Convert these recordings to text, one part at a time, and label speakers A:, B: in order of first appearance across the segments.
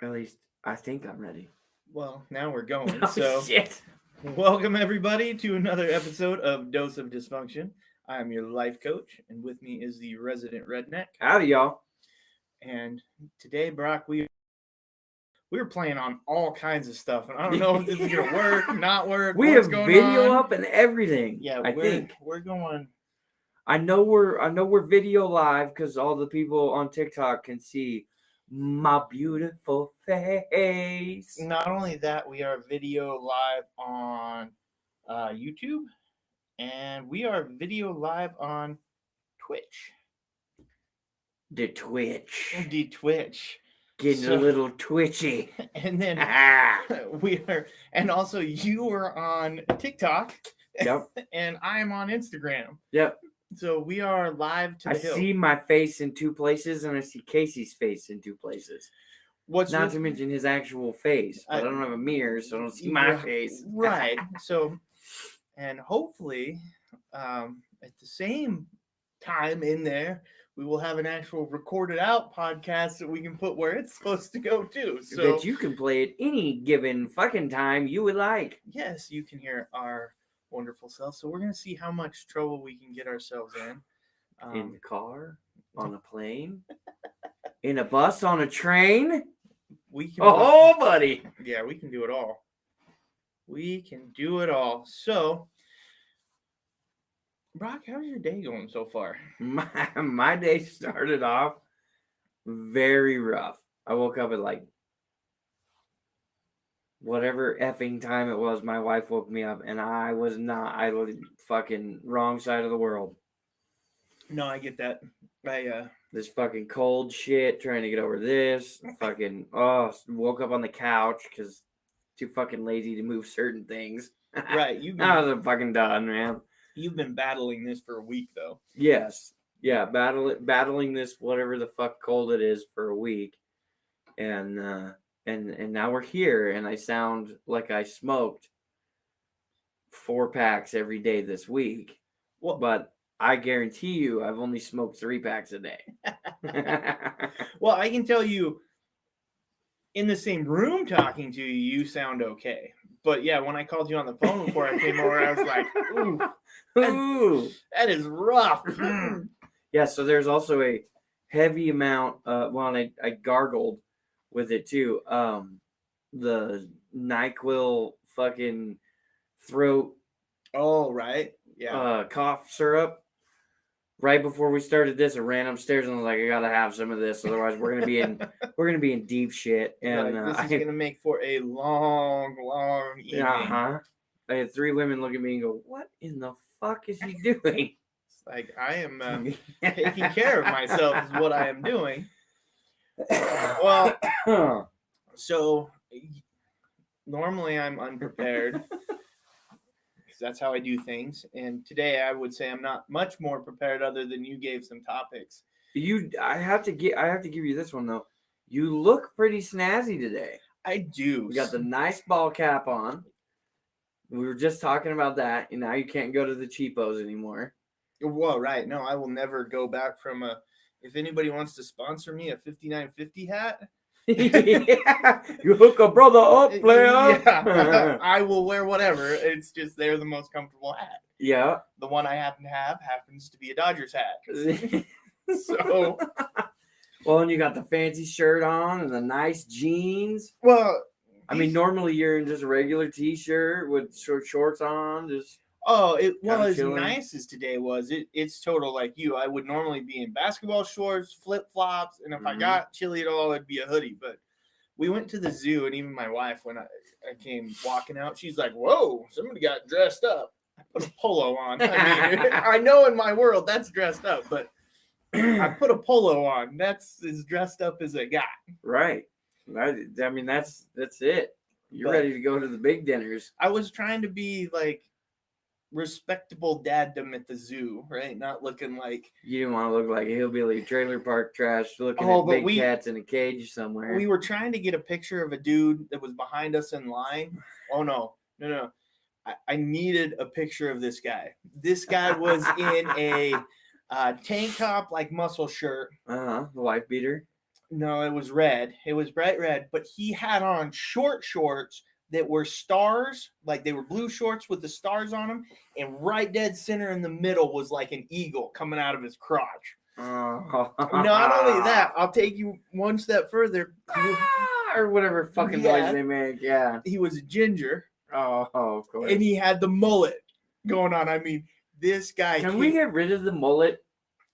A: At least I think I'm ready.
B: Well, now we're going.
A: Oh
B: So,
A: shit!
B: welcome everybody to another episode of Dose of Dysfunction. I'm your life coach, and with me is the resident redneck.
A: Howdy, y'all.
B: And today, Brock, we were playing on all kinds of stuff, and I don't know if this is gonna work, not work.
A: We
B: what's
A: have
B: going
A: video
B: on?
A: up and everything.
B: Yeah,
A: I think
B: we're going.
A: I know we're video live because all the people on TikTok can see my beautiful face.
B: Not only that, we are video live on YouTube, and we are video live on Twitch.
A: The Twitch
B: The Twitch.
A: getting a little twitchy.
B: And then
A: Ah.
B: we are, and also you are on TikTok.
A: Yep.
B: And I am on Instagram.
A: Yep.
B: So we are live to
A: I
B: the hill.
A: see my face in two places, and I see Casey's face in two places.
B: What's
A: Not to mention his actual face. But I don't have a mirror, so I don't see my face.
B: Right. So, and hopefully, at the same time in there, we will have an actual recorded out podcast that we can put where it's supposed to go too. So
A: that you can play at any given fucking time you would like.
B: Yes, you can hear our wonderful self. So we're gonna see how much trouble we can get ourselves
A: in the car, on a plane, in a bus, on a train.
B: We can.
A: Oh, buddy.
B: Yeah, we can do it all. We can do it all. So, Brock, how's your day going so far?
A: My day started off very rough. I woke up at like whatever effing time it was. My wife woke me up, and I was fucking wrong side of the world.
B: No, I get that.
A: This fucking cold shit, trying to get over this. Fucking woke up on the couch because too fucking lazy to move certain things.
B: Right,
A: I was fucking done, man.
B: You've been battling this for a week, though.
A: Yes, yeah, battling this whatever the fuck cold it is for a week, and now we're here, and I sound like I smoked 4 packs every day this week.
B: Well,
A: but I guarantee you, I've only smoked 3 packs a day.
B: Well, I can tell you, in the same room talking to you, you sound okay. But yeah, when I called you on the phone before I came over, I was like, ooh, that is rough.
A: Yeah, so there's also a heavy amount. I gargled with it too. The NyQuil fucking throat.
B: Oh, right. Yeah.
A: Cough syrup. Right before we started this, I ran upstairs and was like, I gotta have some of this, otherwise we're gonna be in deep shit. And
B: this is gonna make for a long evening.
A: I had 3 women look at me and go, "What in the fuck is he doing?"
B: It's like, I am taking care of myself is what I am doing. Well, so normally I'm unprepared. That's how I do things, and today I would say I'm not much more prepared, other than you gave some topics.
A: I have to give you this one though. You look pretty snazzy today.
B: I do.
A: You got the nice ball cap on. We were just talking about that, and now you can't go to the cheapos anymore.
B: Well, right. No, I will never go back from a. If anybody wants to sponsor me, a 5950 hat.
A: Yeah. You hook a brother up, player.
B: Yeah. I will wear whatever. It's just they're the most comfortable hat.
A: Yeah.
B: The one I happen to have happens to be a Dodgers hat. So.
A: Well, and you got the fancy shirt on and the nice jeans.
B: Well,
A: I mean, normally you're in just a regular t-shirt with shorts on, just.
B: Oh, as
A: chilling.
B: Nice as today was, it's total like you. I would normally be in basketball shorts, flip-flops, and if I got chilly at all, it'd be a hoodie. But we went to the zoo, and even my wife, when I came walking out, she's like, whoa, somebody got dressed up. I put a polo on. I mean, I know in my world that's dressed up, but I put a polo on. That's as dressed up as I got.
A: Right. I mean, that's it. You're ready to go to the big dinners.
B: I was trying to be like respectable daddom at the zoo, right? Not looking like
A: you didn't want to look like a hillbilly trailer park trash looking at big cats in a cage somewhere.
B: We were trying to get a picture of a dude that was behind us in line. Oh no. I needed a picture of this guy. This guy was in a tank top, like muscle shirt.
A: The wife beater.
B: No, it was red. It was bright red, but he had on short shorts that were stars, like they were blue shorts with the stars on them, and right dead center in the middle was like an eagle coming out of his crotch. Not only that, I'll take you one step further.
A: Or whatever fucking noise they make. Yeah.
B: He was a ginger.
A: Oh, of course.
B: And he had the mullet going on. I mean, this guy.
A: Can we get rid of the mullet?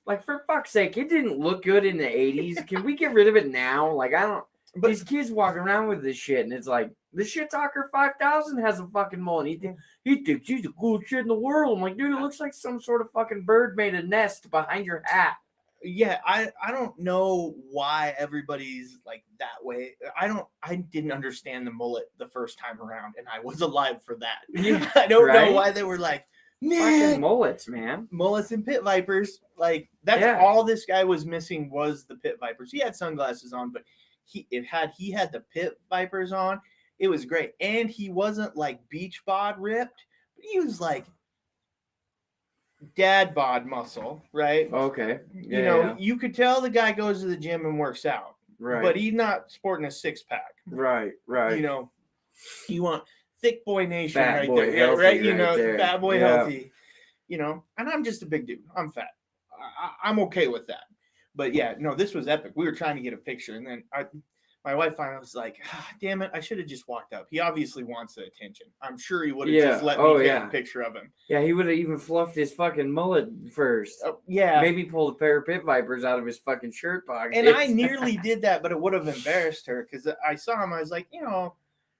A: Like, for fuck's sake, it didn't look good in the 80s. Can we get rid of it now? Like, I don't. But these kids walking around with this shit, and it's like, the shit talker 5000 has a fucking mullet. He thinks he's the coolest shit in the world. I'm like, dude, it looks like some sort of fucking bird made a nest behind your hat.
B: Yeah, I don't know why everybody's like that way. I didn't understand the mullet the first time around, and I was alive for that.
A: Yeah,
B: I don't know why they were like, man,
A: fucking mullets, man.
B: Mullets and pit vipers. Like, that's all this guy was missing was the pit vipers. He had sunglasses on, but he had the pit vipers on, it was great. And he wasn't like beach bod ripped, but he was like dad bod muscle, right?
A: Okay.
B: Yeah, you know, you could tell the guy goes to the gym and works out.
A: Right.
B: But he's not sporting a 6-pack.
A: Right.
B: You know, you want thick boy nation
A: fat
B: right
A: boy
B: there.
A: Healthy,
B: right? You know,
A: there.
B: fat boy healthy. You know, and I'm just a big dude. I'm fat. I'm okay with that. But yeah, no, this was epic. We were trying to get a picture, and then my wife finally was like, damn it, I should have just walked up. He obviously wants the attention. I'm sure he would have just let me take a picture of him.
A: Yeah, he would have even fluffed his fucking mullet first.
B: Yeah.
A: Maybe pulled a pair of pit vipers out of his fucking shirt pocket.
B: And I nearly did that, but it would have embarrassed her because I saw him. I was like, you know,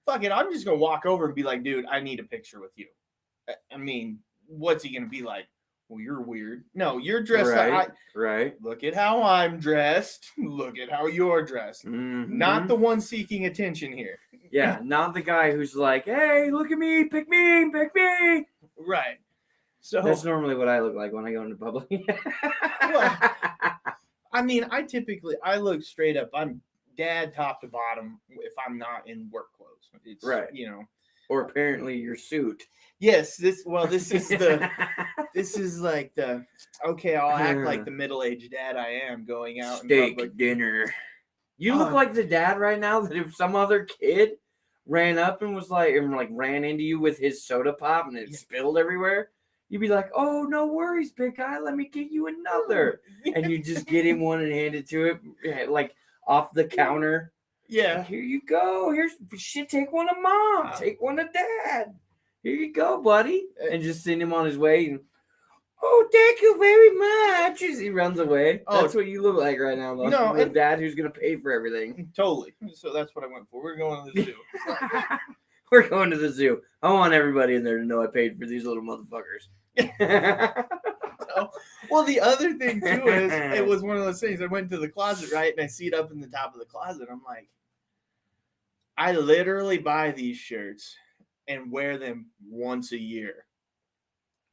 B: fuck it. I'm just going to walk over and be like, dude, I need a picture with you. I mean, what's he going to be like? Well, you're weird. No, you're dressed.
A: Right.
B: Look at how I'm dressed. Look at how you're dressed.
A: Mm-hmm.
B: Not the one seeking attention here.
A: Yeah, not the guy who's like, hey, look at me, pick me, pick me.
B: Right. So
A: that's normally what I look like when I go into public.
B: Well, I mean, I look straight up. I'm dad top to bottom if I'm not in work clothes. It's
A: right.
B: You know.
A: Or apparently your suit.
B: Yes, this is like the okay, I'll act like the middle-aged dad I am going out
A: steak in dinner. You look like the dad right now that if some other kid ran up and was like ran into you with his soda pop and it spilled everywhere, you'd be like, "Oh, no worries, big guy, let me get you another." And you just get him one and hand it to him like off the counter.
B: Yeah.
A: Like, here you go. Here's shit. Take one of mom. Take one of dad. Here you go, buddy. And just send him on his way. And, oh, thank you very much. As he runs away. Oh, that's what you look like right now, though. No, the dad who's going to pay for everything.
B: Totally. So that's what I went for. We're going to the zoo.
A: We're going to the zoo. I want everybody in there to know I paid for these little motherfuckers.
B: Well, the other thing, too, is it was one of those things. I went to the closet, right? And I see it up in the top of the closet. I'm like, I literally buy these shirts and wear them once a year.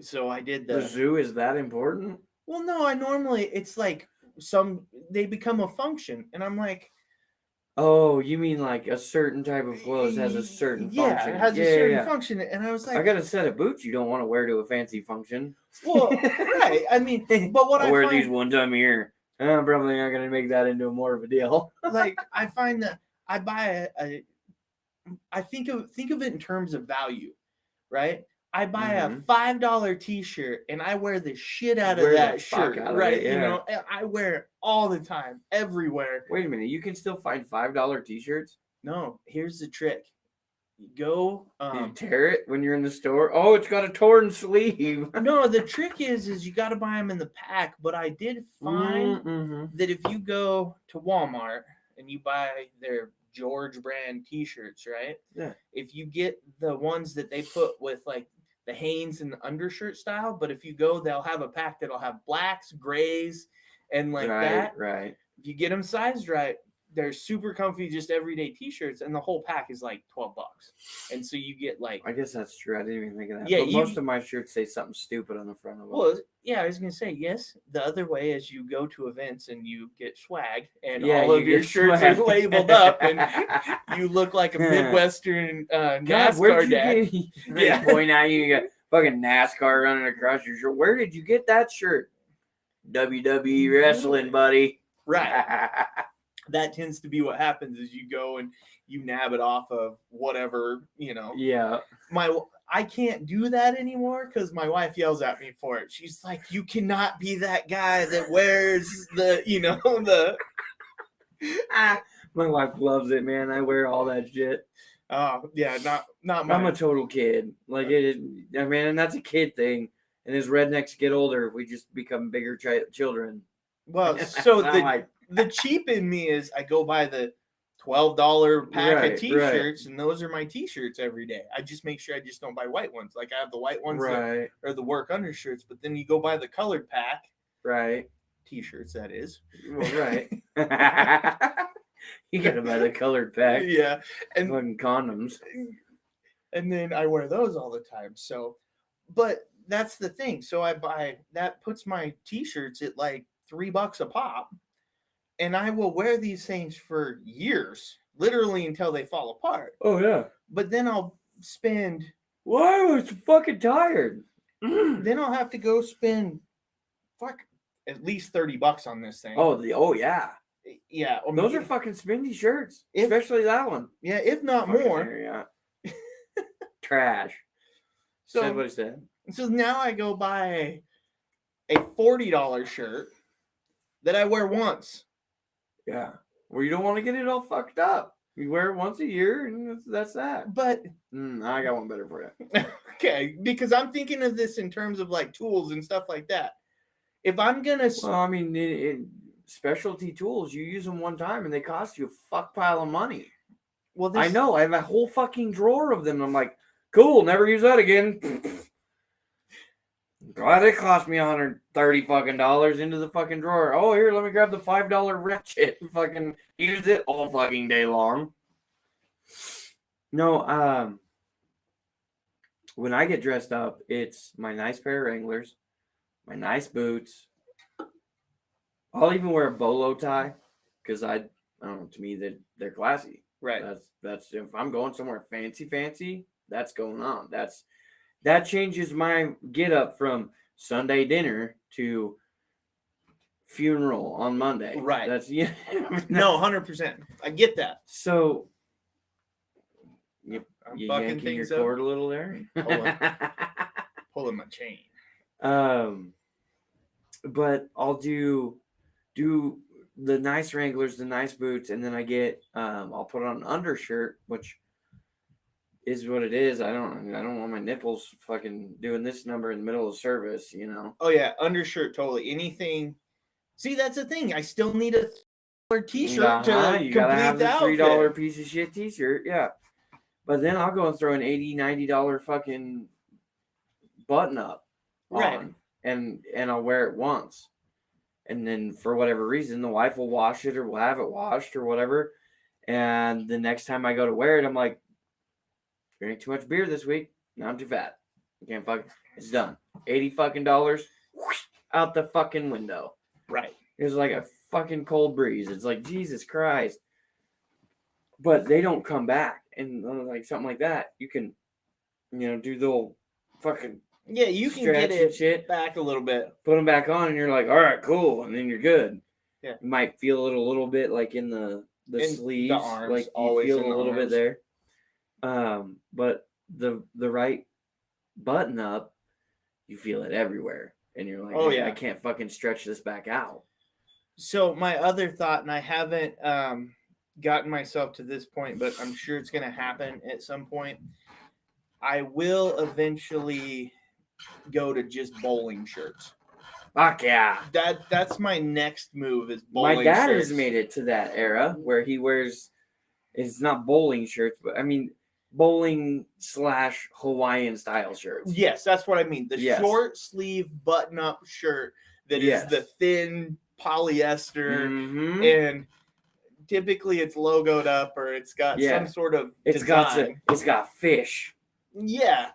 B: So I did
A: the zoo is that important?
B: Well, no, it's like they become a function. And I'm like,
A: oh, you mean like a certain type of clothes has a certain function?
B: Yeah, it has a certain function. And I was like,
A: I got a set of boots you don't want to wear to a fancy function.
B: Well, right. I mean, but what I
A: wear these one time a year. I'm probably not going to make that into more of a deal.
B: Like, I find that I buy I think of it in terms of value, right? I buy a $5 t-shirt and I wear the shit out of that shirt, right? You know, I wear it all the time, everywhere.
A: Wait a minute, you can still find $5 t-shirts?
B: No, here's the trick. You go
A: you tear it when you're in the store. Oh, it's got a torn sleeve.
B: No, the trick is you got to buy them in the pack. But I did find that if you go to Walmart and you buy their George brand t-shirts, right?
A: Yeah.
B: If you get the ones that they put with like the Hanes and the undershirt style, but if you go, they'll have a pack that'll have blacks, grays, and like that.
A: Right.
B: If you get them sized right, they're super comfy, just everyday t-shirts, and the whole pack is like $12. And so you get like,
A: I guess that's true. I didn't even think of that.
B: Yeah,
A: but most of my shirts say something stupid on the front of them.
B: Well, yeah, I was gonna say yes. The other way is you go to events and you get swag, and all of your shirts are labeled up, and you look like a Midwestern NASCAR dad.
A: Yeah, point out you got fucking NASCAR running across your shirt. Where did you get that shirt? WWE wrestling, buddy.
B: Right. that tends to be what happens is you go and you nab it off of whatever,
A: Yeah.
B: I can't do that anymore because my wife yells at me for it. She's like, you cannot be that guy that wears the, the.
A: My wife loves it, man. I wear all that shit.
B: Yeah, not mine.
A: I'm a total kid. Like I mean, and that's a kid thing. And as rednecks get older, we just become bigger children.
B: Well, so
A: I'm
B: the cheap in me is I go buy the $12 pack
A: Right,
B: of t-shirts, and those are my t-shirts every day. I just make sure I just don't buy white ones. Like I have the white ones that
A: right,
B: are the work undershirts, but then you go buy the colored pack
A: right.
B: t-shirts, that is.
A: Well, right. You gotta buy the colored pack.
B: Yeah, and
A: fucking condoms.
B: And then I wear those all the time. So, but that's the thing. So I buy that, puts my t-shirts at like $3 a pop, and I will wear these things for years, literally until they fall apart.
A: Oh yeah.
B: But then I'll spend.
A: Why was fucking tired?
B: Then I'll have to go spend at least $30 on this thing.
A: Oh yeah.
B: Yeah,
A: those are fucking spendy shirts, especially that one.
B: Yeah, if not fucking more.
A: Yeah. Trash.
B: So
A: said what he said.
B: So now I go buy a $40 shirt that I wear once.
A: Yeah. Well, you don't want to get it all fucked up. You wear it once a year, and that's that.
B: But
A: I got one better for you.
B: Okay, because I'm thinking of this in terms of like tools and stuff like that. If I'm gonna,
A: well, I mean, specialty tools, you use them one time and they cost you a fuck pile of money. Well, I know. I have a whole fucking drawer of them. And I'm like, cool, never use that again. Glad it cost me $130 fucking dollars into the fucking drawer. Oh, here, let me grab the $5 ratchet and fucking use it all fucking day long. No, when I get dressed up, it's my nice pair of Wranglers, my nice boots. I'll even wear a bolo tie because I don't know, to me that they're classy.
B: Right.
A: That's if I'm going somewhere fancy, that's going on. That changes my get up from Sunday dinner to funeral on Monday.
B: Right.
A: That's
B: no, 100%. I get that.
A: So
B: I'm
A: you
B: fucking
A: yanking your
B: things up.
A: cord a little there.
B: Pulling my chain.
A: But I'll do the nice Wranglers, the nice boots, and then I get I'll put on an undershirt, which is what it is. I don't want my nipples fucking doing this number in the middle of service,
B: Oh yeah, undershirt totally. Anything. See, that's the thing. I still need a t-shirt to
A: you
B: complete
A: gotta have
B: the
A: the $3
B: outfit.
A: piece of shit t-shirt, yeah. But then I'll go and throw an $80, $90 fucking button up on, and I'll wear it once. And then for whatever reason, the wife will wash it or will have it washed or whatever. And the next time I go to wear it, I'm like, drank too much beer this week. Now I'm too fat. I can't fuck. It's done. $80 fucking out the fucking window.
B: Right.
A: It's like a fucking cold breeze. It's like, Jesus Christ. But they don't come back. And like something like that, you can, do the old fucking
B: you can get it back a little bit.
A: Put them back on, and you're like, all right, cool, and then you're good.
B: Yeah.
A: You might feel it a little bit like in the sleeves,
B: the arms,
A: like
B: always
A: you feel
B: in
A: a little
B: arms.
A: bit there. But the right button up, you feel it everywhere, and you're like,
B: oh yeah,
A: I can't fucking stretch this back out.
B: So my other thought, and I haven't gotten myself to this point, but I'm sure it's going to happen at some point. I will eventually go to just bowling shirts.
A: Fuck yeah.
B: That's my next move is bowling
A: My dad
B: shirts.
A: has made it to that era where he wears, it's not bowling shirts, but I mean bowling / Hawaiian style shirts.
B: Yes, that's what I mean. The short sleeve button up shirt that is the thin polyester and typically it's logoed up or it's got some sort of design.
A: It's got fish.
B: Yeah.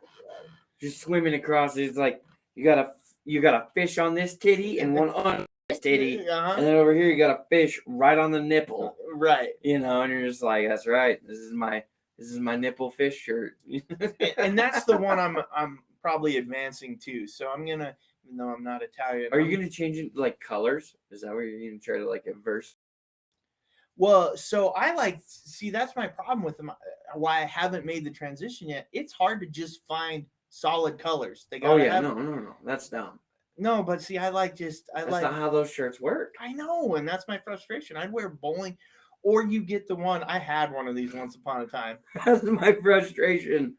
A: Just swimming across it. It's like you got a fish on this titty and one on this titty. And then over here you got a fish right on the nipple.
B: Right.
A: And you're just like, that's right. This is my nipple fish shirt.
B: And that's the one I'm probably advancing to. So I'm gonna, even though I'm not Italian.
A: Are you gonna change it like colors? Is that where you're gonna try to like verse?
B: Well, so I see that's my problem with them. Why I haven't made the transition yet. It's hard to just find solid colors. They
A: Oh
B: gotta
A: yeah,
B: have
A: no, that's dumb.
B: no, but see,
A: That's not how those shirts work.
B: I know, and that's my frustration. I'd wear bowling, or you get the one. I had one of these once upon a time.
A: That's my frustration.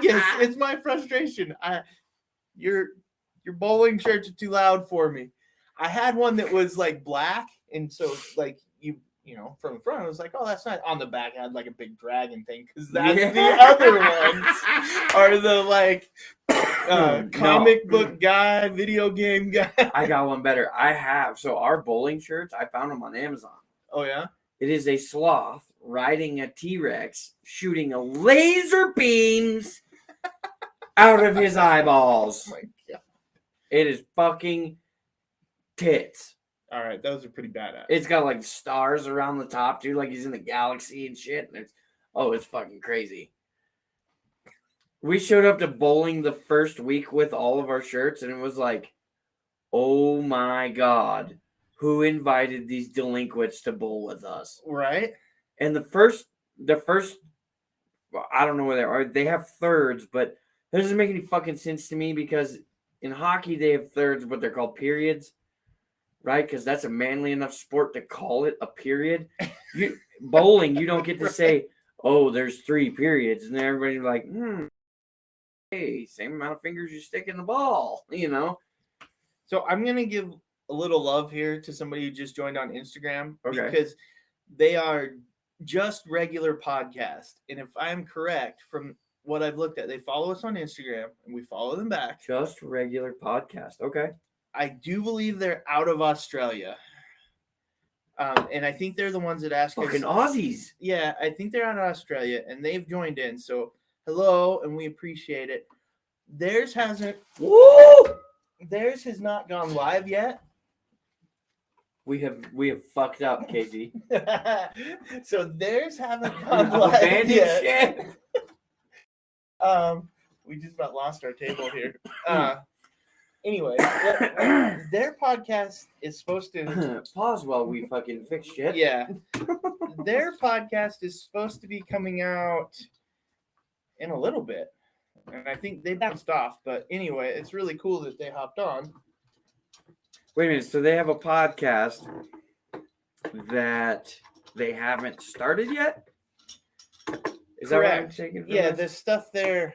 B: Yes, it's my frustration. Your bowling shirts are too loud for me. I had one that was like black, and so like you know from the front, I was like, oh, that's not on the back. I had like a big dragon thing because that's the other ones are the like comic book guy, video game guy.
A: I got one better. I have. So our bowling shirts, I found them on Amazon.
B: Oh yeah.
A: It is a sloth riding a T-Rex, shooting laser beams out of his eyeballs.
B: Oh my god.
A: It is fucking tits.
B: All right, those are pretty badass.
A: It's got like stars around the top, dude, like he's in the galaxy and shit. And it's fucking crazy. We showed up to bowling the first week with all of our shirts, and it was like, oh my god, who invited these delinquents to bowl with us?
B: Right.
A: And the first, I don't know where they are. They have thirds, but that doesn't make any fucking sense to me because in hockey they have thirds, but they're called periods, right? Because that's a manly enough sport to call it a period. Bowling, you don't get to say, oh, there's 3 periods, and then everybody's like, hey, same amount of fingers you stick in the ball, you know?
B: So I'm gonna give a little love here to somebody who just joined on Instagram because they are just regular podcast, and if I'm correct from what I've looked at, they follow us on Instagram and we follow them back.
A: Just regular podcast. Okay.
B: I do believe they're out of Australia. And I think they're the ones that ask
A: fucking
B: us.
A: Aussies.
B: Yeah, I think they're out of Australia and they've joined in. So hello, and we appreciate it. Theirs has not gone live yet.
A: We have fucked up, Casey.
B: So theirs haven't gone live yet.
A: Shit.
B: We just about lost our table here. Anyway, their podcast is supposed to
A: pause while we fucking fix shit.
B: Yeah, their podcast is supposed to be coming out in a little bit, and I think they bounced off. But anyway, it's really cool that they hopped on.
A: Wait a minute. So they have a podcast that they haven't started yet? Is that what I'm taking from
B: Yeah,
A: this?
B: the stuff there.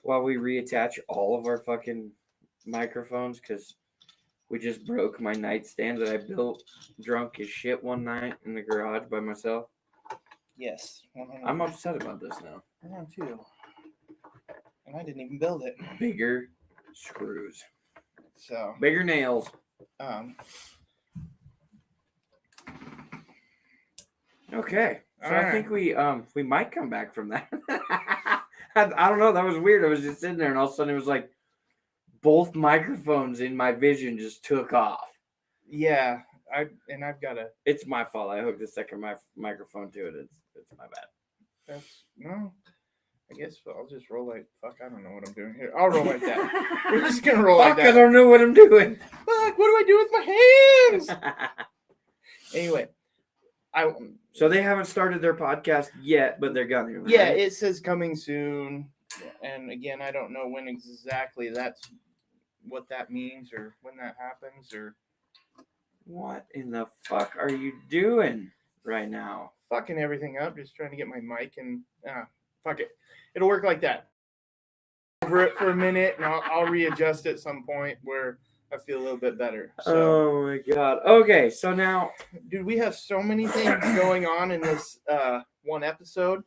A: While we reattach all of our fucking microphones, because we just broke my nightstand that I built drunk as shit one night in the garage by myself.
B: Yes. 100%.
A: I'm upset about this now.
B: I am too. And I didn't even build it.
A: Bigger screws.
B: So.
A: Bigger nails. Okay. So I think we might come back from that. I don't know. That was weird. I was just sitting there and all of a sudden it was like both microphones in my vision just took off.
B: Yeah. I've got to.
A: It's my fault. I hooked the second microphone to it. It's my bad.
B: I guess I'll just roll like fuck. I don't know what I'm doing here. I'll roll like that. We're just gonna roll like that.
A: I don't know what I'm doing.
B: Fuck. What do I do with my hands? Anyway,
A: So they haven't started their podcast yet, but they're gonna. Right?
B: Yeah, it says coming soon, and again, I don't know when exactly what that means or when that happens or.
A: What in the fuck are you doing right now?
B: Fucking everything up, just trying to get my mic and fuck it. It'll work like that. Over it for a minute, and I'll readjust at some point where I feel a little bit better. So,
A: oh my god. Okay, so now,
B: dude, we have so many things going on in this one episode.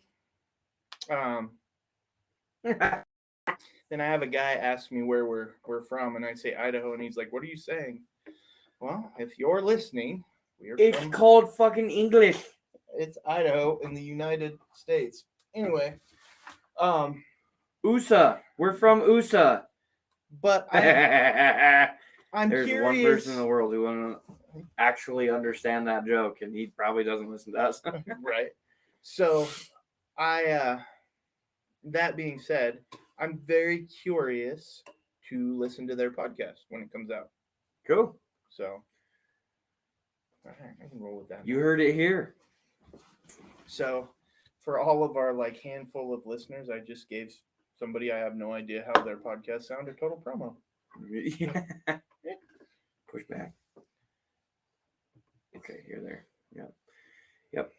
B: Then I have a guy ask me where we're from, and I say Idaho, and he's like, "What are you saying?" Well, if you're listening,
A: it's called fucking English.
B: It's Idaho in the United States. Anyway,
A: USA. We're from USA.
B: But I'm
A: There's
B: curious.
A: one person in the world who won't actually understand that joke, and he probably doesn't listen to us.
B: Right. So, that being said, I'm very curious to listen to their podcast when it comes out.
A: Cool.
B: So, all right, I can roll with that.
A: You heard it here.
B: So, for all of our like handful of listeners, I just gave somebody I have no idea how their podcast sound a total promo.
A: Yeah. Push back. Okay, you're there. Yep.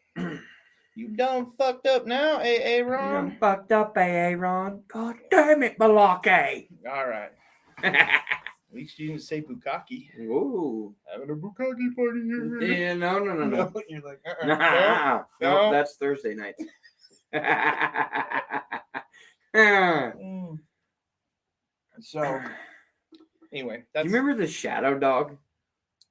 B: You done fucked up now, AA
A: You
B: Ron?
A: done fucked up, Aaron. God damn it, Balake.
B: All right. At least you didn't say bukkake.
A: Ooh.
B: Having a bukkake party here.
A: Yeah, no.
B: No, you're like,
A: No,
B: no.
A: that's Thursday nights.
B: So, anyway,
A: You
B: that's
A: remember the shadow dog?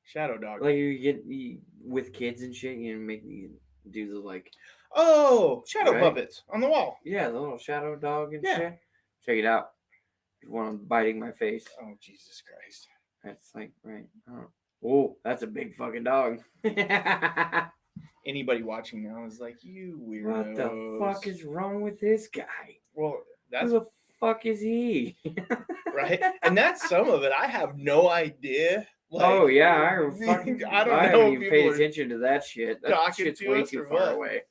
B: Shadow Dog.
A: Like you with kids and shit, you make you do the like.
B: Oh, shadow
A: Right?
B: puppets on the wall.
A: Yeah, the little shadow dog and
B: Yeah.
A: shit. Check it out. There's one biting my face.
B: Oh, Jesus Christ.
A: That's like right. Oh, that's a big fucking dog.
B: Anybody watching now is like, you weirdos.
A: What the fuck is wrong with this guy?
B: Well, that's
A: Who the fuck is he?
B: right. And that's some of it. I have no idea. Like,
A: Oh yeah, I don't know
B: if
A: even
B: people
A: paid
B: are
A: attention to that shit. That
B: talking
A: shit's
B: to
A: way
B: us
A: too
B: or
A: far
B: what?
A: away.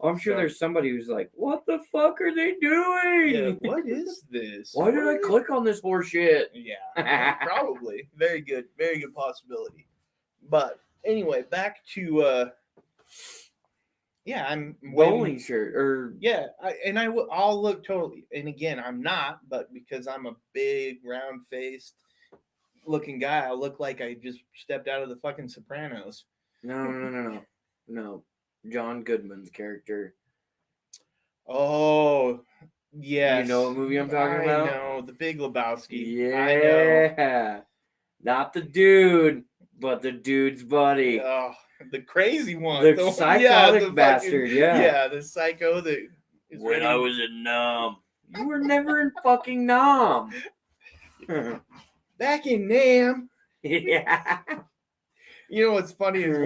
A: Oh, I'm sure
B: So-
A: there's somebody who's like, "What the fuck are they doing?
B: Yeah, what is this?
A: Why did I
B: What?
A: click on this horse shit?"
B: Yeah, probably. Very good possibility. But anyway, back to yeah, I'm
A: Bowling shirt or
B: Yeah, I'll look totally. And again, I'm not, but because I'm a big, round-faced looking guy, I look like I just stepped out of the fucking Sopranos.
A: no. John Goodman's character.
B: Oh, yes.
A: You know what movie I'm talking about?
B: I know, The Big Lebowski.
A: Yeah.
B: I know.
A: Not the dude, but the dude's buddy.
B: Oh, the crazy one.
A: The psychotic bastard, yeah.
B: Yeah, the psycho that is
A: When
B: ready-
A: I was in Nam. You were never in fucking Nam.
B: back in Nam.
A: Yeah.
B: You know what's funny is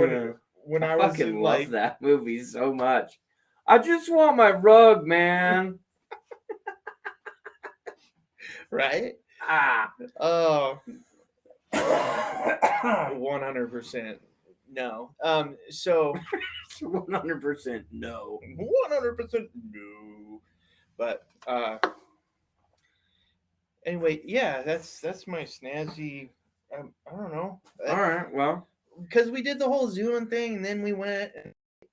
B: when I was
A: fucking
B: in
A: love
B: like
A: that movie so much. I just want my rug, man.
B: right?
A: Ah.
B: Oh, 100%. No. So
A: 100% no.
B: 100% no. But anyway, yeah, that's my snazzy. I don't know.
A: All right, well.
B: Because we did the whole Zoom thing, and then we went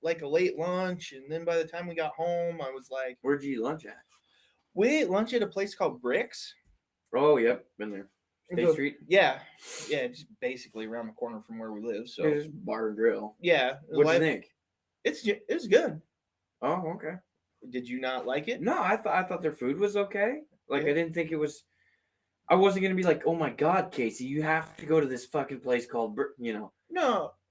B: like a late lunch, and then by the time we got home, I was like,
A: Where'd you eat lunch at?
B: we ate lunch at a place called Bricks.
A: Oh, yep, been there. State Street.
B: Yeah, just basically around the corner from where we live. So
A: There's bar and grill.
B: yeah,
A: What'd you think?
B: It's good.
A: Oh, okay.
B: Did you not like it?
A: No, I thought their food was okay. Like
B: Yeah.
A: I didn't think it was. I wasn't gonna be like, oh my god, Casey, you have to go to this fucking place called,
B: No.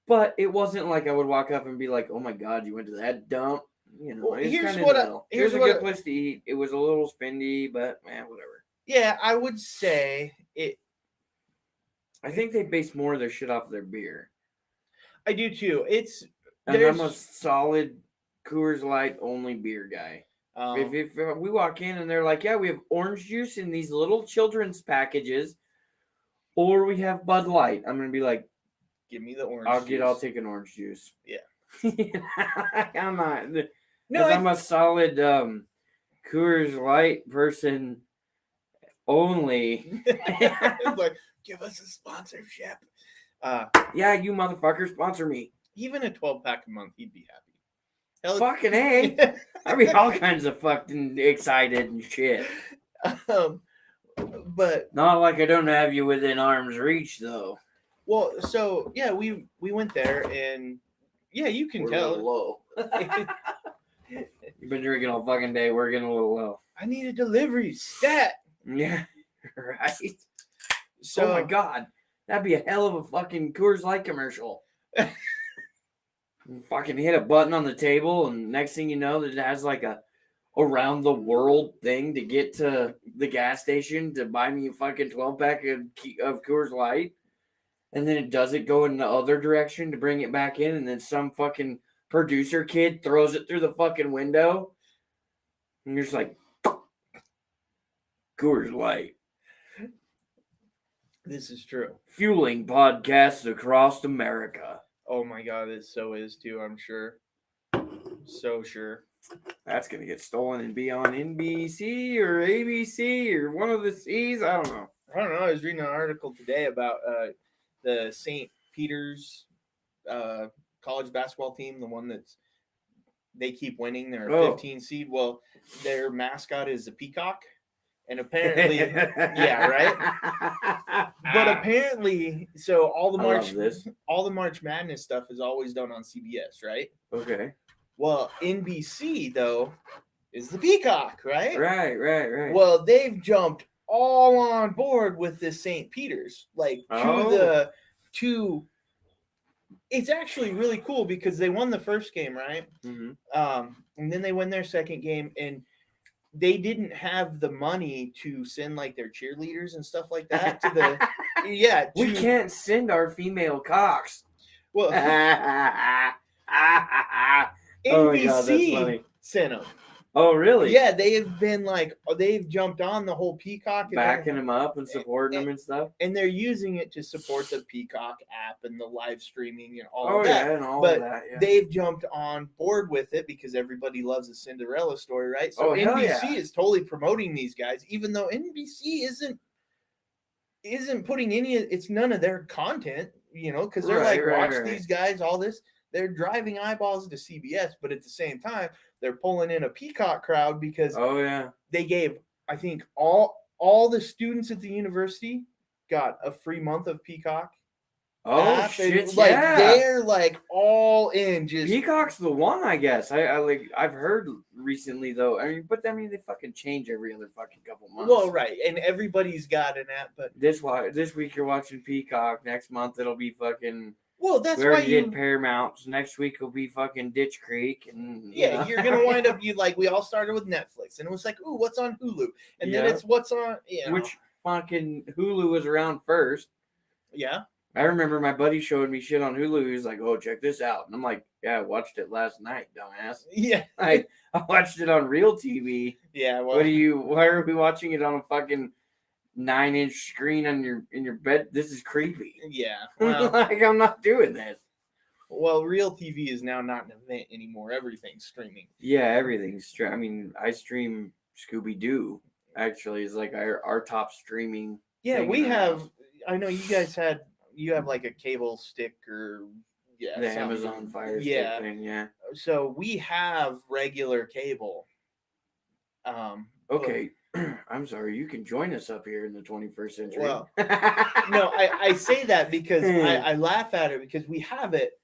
A: But it wasn't like I would walk up and be like, oh my god, you went to that dump.
B: Well,
A: it's
B: here's
A: kinda
B: what I-
A: middle.
B: here's
A: It was a
B: what
A: good
B: I-
A: place to eat. It was a little spendy, but man, whatever.
B: Yeah, I would say it.
A: I think they base more of their shit off of their beer.
B: I do too. It's
A: And
B: there's
A: I'm a solid Coors Light only beer guy. If we walk in and they're like, yeah, we have orange juice in these little children's packages, or we have Bud Light, I'm gonna be like,
B: give me the orange.
A: I'll take an orange juice.
B: Yeah.
A: I'm not.
B: No,
A: Because I'm a solid Coors Light person only.
B: it's like give us a sponsorship.
A: Yeah, you motherfucker, sponsor me.
B: Even a 12-pack a month, he'd be happy. Hell,
A: Fucking A. I'd be all kinds of fucking excited and shit.
B: But
A: Not like I don't have you within arm's reach, though.
B: well, so yeah, we went there and yeah, you can
A: We're a
B: tell.
A: little low. You've been drinking all fucking day. We're getting a little low.
B: I need a delivery stat.
A: Yeah, right.
B: So
A: Oh my god, that'd be a hell of a fucking Coors Light commercial. You fucking hit a button on the table, and next thing you know, it has like a around the world thing to get to the gas station to buy me a fucking 12-pack of Coors Light, and then it doesn't go in the other direction to bring it back in, and then some fucking producer kid throws it through the fucking window, and you're just like, Coors Light.
B: this is true.
A: Fueling podcasts across America.
B: Oh my god, it so is too, I'm sure. so sure.
A: That's gonna get stolen and be on NBC or ABC or one of the C's. I don't know.
B: I don't know. I was reading an article today about the St. Peter's college basketball team, the one that's they keep winning. They're a 15 seed. Well, their mascot is a peacock, and apparently, yeah, right. But apparently, so all the March Madness stuff is always done on CBS, right?
A: Okay.
B: Well, NBC though is the peacock, right?
A: Right.
B: Well, they've jumped all on board with this St. Peter's, like to. It's actually really cool because they won the first game, right?
A: Mm-hmm.
B: And then they win their second game, and they didn't have the money to send like their cheerleaders and stuff like that to the. Yeah,
A: we can't send our female cocks.
B: Well, NBC sent them.
A: Oh, really?
B: Yeah, they've jumped on the whole Peacock. And
A: backing them up and supporting them and stuff.
B: And they're using it to support the Peacock app and the live streaming and all
A: of that.
B: And
A: all of that, yeah.
B: They've jumped on board with it because everybody loves a Cinderella story, right? So NBC is totally promoting these guys, even though NBC isn't putting it's none of their content, because they're watch these guys, all this. They're driving eyeballs to CBS, but at the same time, they're pulling in a Peacock crowd because they gave, I think, all the students at the university got a free month of Peacock.
A: Oh shit!
B: They're like all in. Just
A: Peacock's the one, I guess. I've heard recently though. They fucking change every other fucking couple months.
B: Well, right, and everybody's got an app, but
A: this week you're watching Peacock. Next month it'll be fucking.
B: Well, that's
A: why you did Paramount. So next week will be fucking Ditch Creek, and
B: you're gonna wind up. We all started with Netflix, and it was like, ooh, what's on Hulu, and then it's what's on.
A: Which fucking Hulu was around first.
B: Yeah.
A: I remember my buddy showing me shit on Hulu. He was like, "Oh, check this out," and I'm like, "Yeah, I watched it last night, dumbass."
B: Yeah.
A: I watched it on real TV.
B: Yeah. Well,
A: why are we watching it on a fucking 9-inch screen in your bed? This is creepy.
B: Yeah. Well,
A: I'm not doing this.
B: Well, real TV is now not an event anymore. Everything's streaming.
A: Yeah, everything's I stream Scooby Doo. Actually, is like our top streaming.
B: Yeah, we have. I know you guys had. You have like a cable stick or
A: the Amazon Fire Stick thing. Yeah.
B: So we have regular cable.
A: Okay. I'm sorry. You can join us up here in the 21st century.
B: Well, no, I say that because I laugh at it because we have it.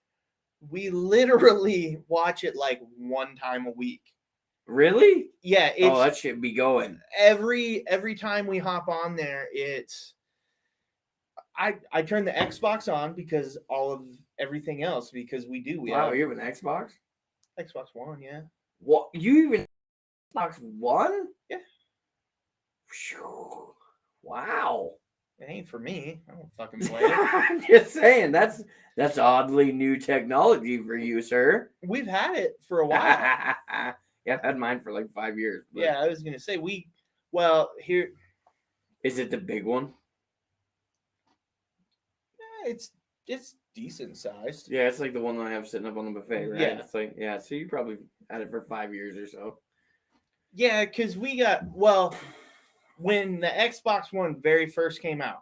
B: We literally watch it like one time a week.
A: Really?
B: Yeah.
A: That should be going.
B: Every time we hop on there, it's. I turn the Xbox on because all of everything else because we do.
A: You have an Xbox?
B: Xbox One, yeah.
A: What? You even Xbox One?
B: Yeah.
A: Wow.
B: It ain't for me. I don't fucking play it.
A: I'm just saying that's oddly new technology for you, sir.
B: We've had it for a while.
A: Yeah, I've had mine for like 5 years.
B: But... Yeah, I was gonna say here.
A: Is it the big one?
B: It's decent sized.
A: Yeah, it's like the one that I have sitting up on the buffet, right?
B: Yeah.
A: It's like so you probably had it for 5 years or so.
B: Yeah, because we got when the Xbox One very first came out,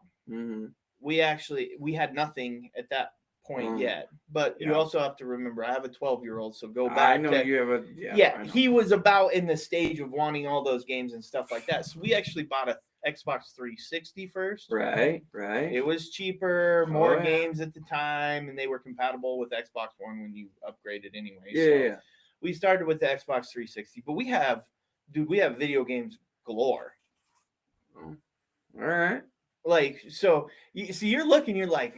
B: we had nothing at that point yet. But you also have to remember, I have a 12-year-old, so go back.
A: I know you have a
B: he was about in the stage of wanting all those games and stuff like that. So we actually bought a Xbox 360 first.
A: Right.
B: It was cheaper, more games at the time, and they were compatible with Xbox One when you upgraded anyway.
A: Yeah.
B: So we started with the Xbox 360, but we have video games galore.
A: All right.
B: Like, so you're looking, you're like,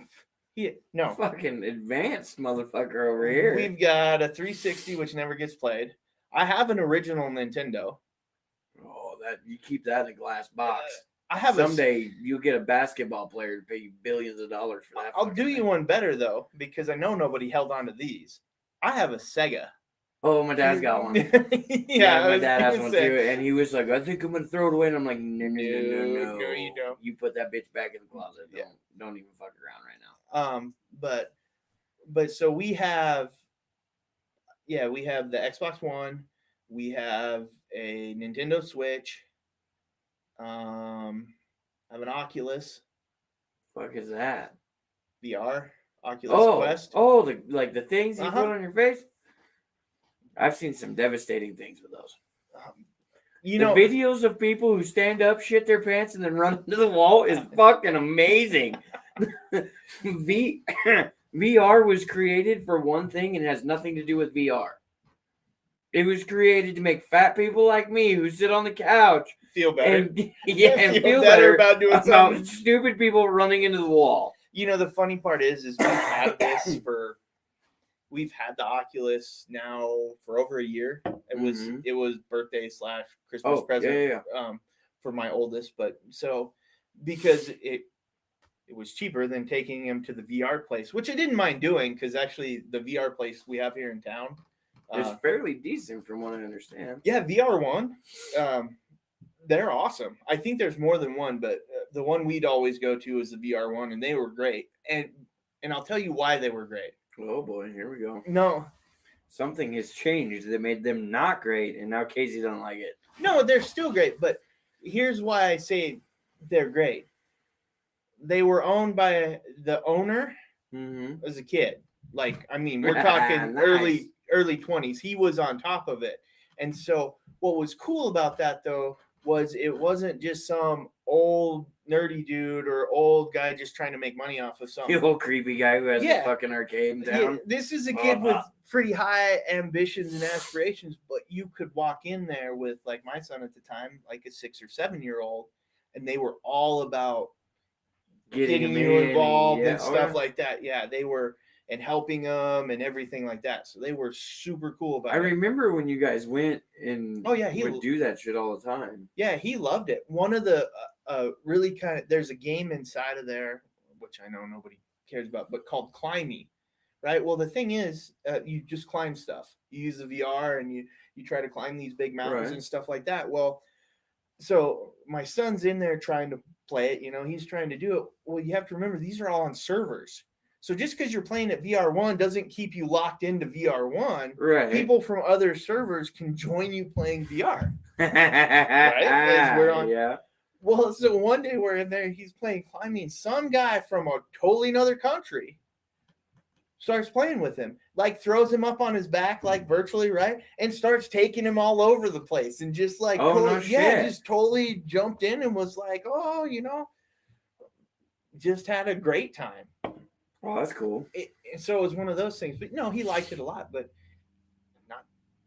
B: no.
A: Fucking advanced motherfucker over here.
B: We've got a 360, which never gets played. I have an original Nintendo.
A: Oh, that you keep that in a glass box.
B: I have
A: someday you'll get a basketball player to pay you billions of dollars for that.
B: I'll do you one better though, because I know nobody held on to these. I have a Sega.
A: Oh, my dad's got one.
B: Yeah,
A: my dad has one too, and he was like, "I think I'm gonna throw it away," and I'm like, "No,
B: you don't.
A: You put that bitch back in the closet. Don't even fuck around right now."
B: But so we have. Yeah, we have the Xbox One. We have a Nintendo Switch. I have an Oculus
A: Fuck is that?
B: VR, Oculus Quest.
A: The things you put on your face. I've seen some devastating things with those. The videos of people who stand up, shit their pants, and then run into the wall is fucking amazing. VR was created for one thing and has nothing to do with VR. It was created to make fat people like me who sit on the couch
B: feel better.
A: And feel better
B: about doing something.
A: Stupid people running into the wall.
B: The funny part is we've had this we've had the Oculus now for over a year. It was birthday / Christmas present for my oldest, but so because it was cheaper than taking him to the VR place, which I didn't mind doing because actually the VR place we have here in town
A: is fairly decent from what I understand.
B: Yeah, VR1. They're awesome. I think there's more than one, but the one we'd always go to is the VR1, and they were great. And I'll tell you why they were great.
A: Oh boy, here we go.
B: No,
A: something has changed that made them not great, and now Casey doesn't like it.
B: No, they're still great, but here's why I say they're great. They were owned by the owner as a kid. Like, I mean, we're talking
A: nice.
B: early 20s. He was on top of it. And so what was cool about that, though, was it wasn't just some old nerdy dude or old guy just trying to make money off of something.
A: The old creepy guy who has a fucking arcade in town.
B: Yeah, this is a kid with pretty high ambitions and aspirations, but you could walk in there with, like my son at the time, like a 6 or 7 year old, and they were all about getting you involved and stuff like that. Yeah, they were, and helping them and everything like that. So they were super cool about it.
A: I remember when you guys went and he would do that shit all the time.
B: Yeah, he loved it. One of the really kind of, there's a game inside of there, which I know nobody cares about, but called Climby, right? Well, the thing is, you just climb stuff. You use the VR and you try to climb these big mountains and stuff like that. Well, so my son's in there trying to play it, he's trying to do it. Well, you have to remember, these are all on servers. So just because you're playing at VR1 doesn't keep you locked into VR1.
A: Right.
B: People from other servers can join you playing VR. Right? As we're on.
A: Yeah.
B: Well, so one day we're in there, he's playing climbing. Some guy from a totally another country starts playing with him, like throws him up on his back, like virtually, right? And starts taking him all over the place and just like, just totally jumped in and was like, just had a great time.
A: Oh, that's cool.
B: So it was one of those things, but no, he liked it a lot, but